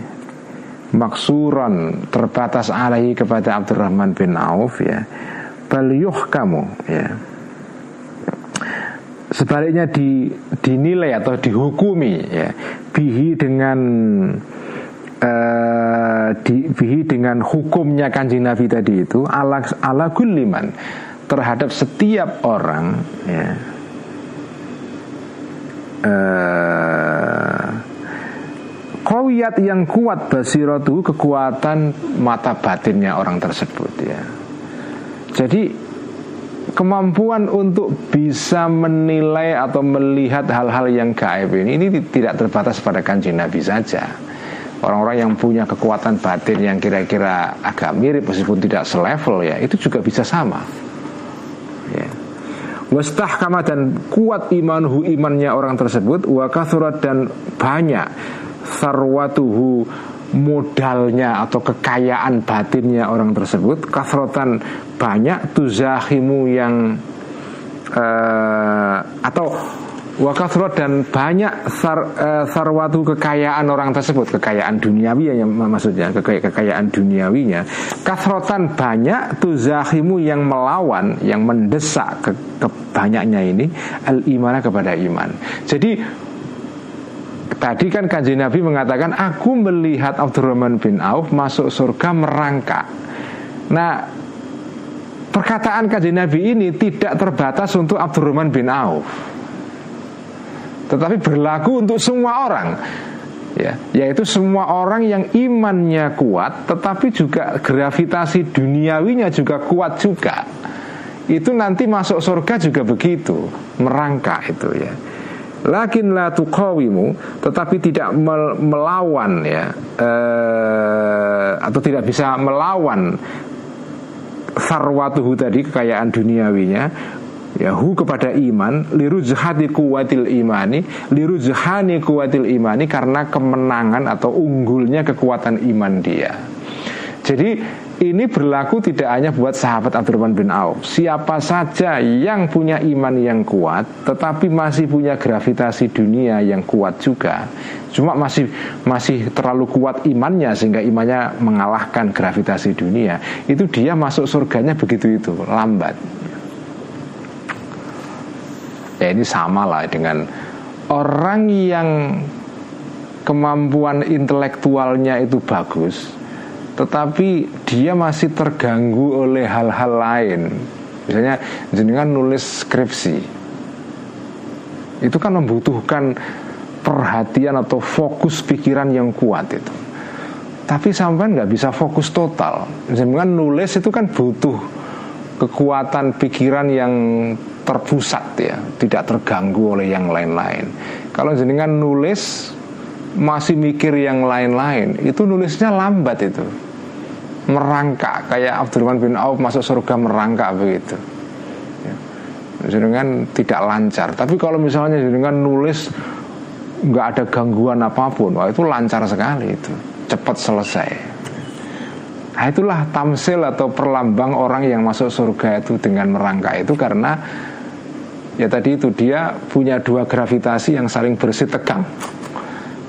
maksuran terbatas alaihi kepada Abdurrahman bin Auf ya, baliyuh kamu ya, sebaliknya dinilai atau dihukumi ya bihi dengan hukumnya Kanjeng Nabi tadi itu ala kulliman terhadap setiap orang ya, qawiyat yang kuat basiratu kekuatan mata batinnya orang tersebut ya. Jadi kemampuan untuk bisa menilai atau melihat hal-hal yang gaib ini tidak terbatas pada Kanjeng Nabi saja. Orang-orang yang punya kekuatan batin yang kira-kira agak mirip meskipun tidak selevel ya, itu juga bisa sama ya. Wastahkama dan kuat imanuhu imannya orang tersebut, wa kathurat dan banyak sarwatuhu modalnya atau kekayaan batinnya orang tersebut, kasrotan banyak, tuzahimu yang atau wakasrot dan banyak sarwatu kekayaan orang tersebut, kekayaan duniawi yang maksudnya kekayaan duniawinya, kasrotan banyak, tuzahimu yang melawan, yang mendesak kebanyaknya ini al-imana kepada iman. Jadi tadi kan Kanjeng Nabi mengatakan aku melihat Abdurrahman bin Auf masuk surga merangkak. Nah perkataan Kanjeng Nabi ini tidak terbatas untuk Abdurrahman bin Auf, tetapi berlaku untuk semua orang ya, yaitu semua orang yang imannya kuat tetapi juga gravitasi duniawinya juga kuat juga. Itu nanti masuk surga juga begitu, merangkak itu ya. Lakin la tuqawimu, tetapi tidak melawan ya, atau tidak bisa melawan sarwatuhu tadi, kekayaan duniawinya yahu kepada iman, lirujhati kuwatil imani, lirujhani kuwatil imani, karena kemenangan atau unggulnya kekuatan iman dia. Jadi ini berlaku tidak hanya buat sahabat Abdurrahman bin Auf. Siapa saja yang punya iman yang kuat tetapi masih punya gravitasi dunia yang kuat juga, cuma masih terlalu kuat imannya sehingga imannya mengalahkan gravitasi dunia, itu dia masuk surganya begitu itu lambat. Ya ini sama lah dengan orang yang kemampuan intelektualnya itu bagus tetapi dia masih terganggu oleh hal-hal lain. Misalnya jenengan nulis skripsi, itu kan membutuhkan perhatian atau fokus pikiran yang kuat itu. Tapi sampean nggak bisa fokus total. Jenengan nulis itu kan butuh kekuatan pikiran yang terpusat ya, tidak terganggu oleh yang lain-lain. Kalau jenengan nulis masih mikir yang lain-lain, itu nulisnya lambat itu, merangkak kayak Abdurrahman bin Auf masuk surga merangkak begitu ya. Jenengan tidak lancar. Tapi kalau misalnya jenengan nulis nggak ada gangguan apapun, wah itu lancar sekali, itu cepat selesai. Nah, itulah tamsil atau perlambang orang yang masuk surga itu dengan merangkak itu, karena ya tadi itu dia punya dua gravitasi yang saling bersih tegang.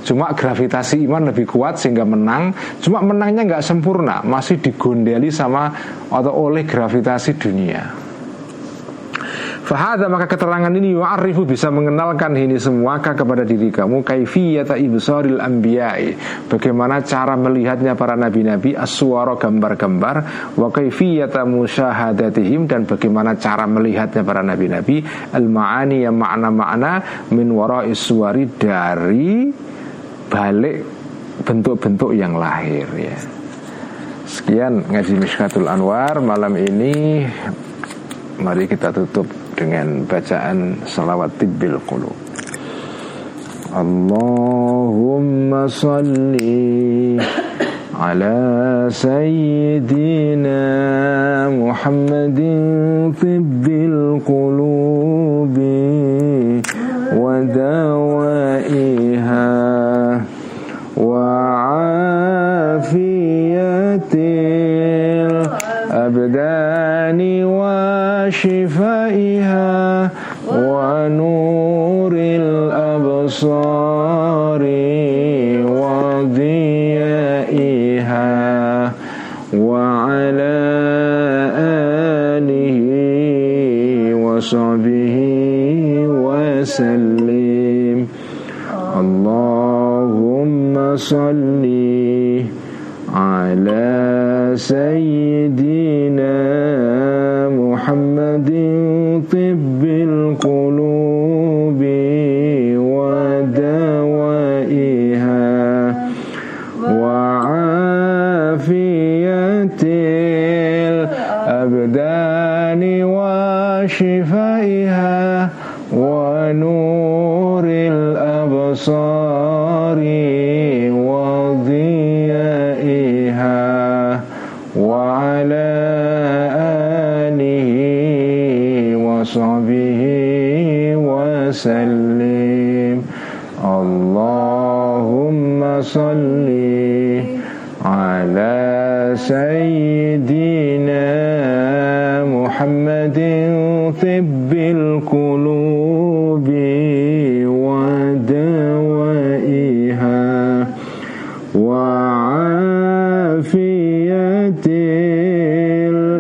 Cuma gravitasi iman lebih kuat sehingga menang. Cuma menangnya nggak sempurna, masih digondeli sama atau oleh gravitasi dunia. Fahada, maka keterangan ini yu'arifu, bisa mengenalkan ini semua kepada diri kamu, kaifiyata ibsaril anbiya'i, bagaimana cara melihatnya para nabi-nabi, aswara, gambar-gambar, wa kaifiyata musyahadatihim, dan bagaimana cara melihatnya para nabi-nabi, al-ma'ani, yang makna-makna, min wara'is suwari, dari balik bentuk-bentuk yang lahir, ya. Sekian ngaji Mishkatul Anwar malam ini. Mari kita tutup dengan bacaan salawat tibbil qulub. Allahumma salli ala sayyidina Muhammadin tibbil qulubi wa dawaiha wa afiyatil abdani wa shifaiha wa nuril absari wa dhiyaiha wa ala alihi wa sahbihi wa sallim. Allahumma salli ala sayyidina Muhammadin tibbil qulubi wa dawaiha wa afiyatil abdani wa shifaiha wa nuril absari wa dhiyaiha wa ala sahbihi wa sallim. Allahumma salli ala sayyidina Muhammadin tibbil qulubi wa dawaiha wa afiyatil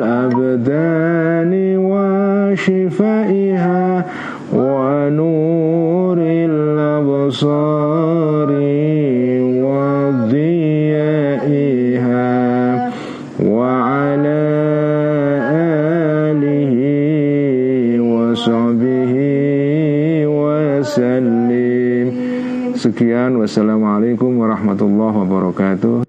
abdani wa shifaiha wa nuril absari wa dhiyaiha wa ala alihi wa sahbihi wa sallim. Sekian, wassalamualaikum warahmatullahi wabarakatuh.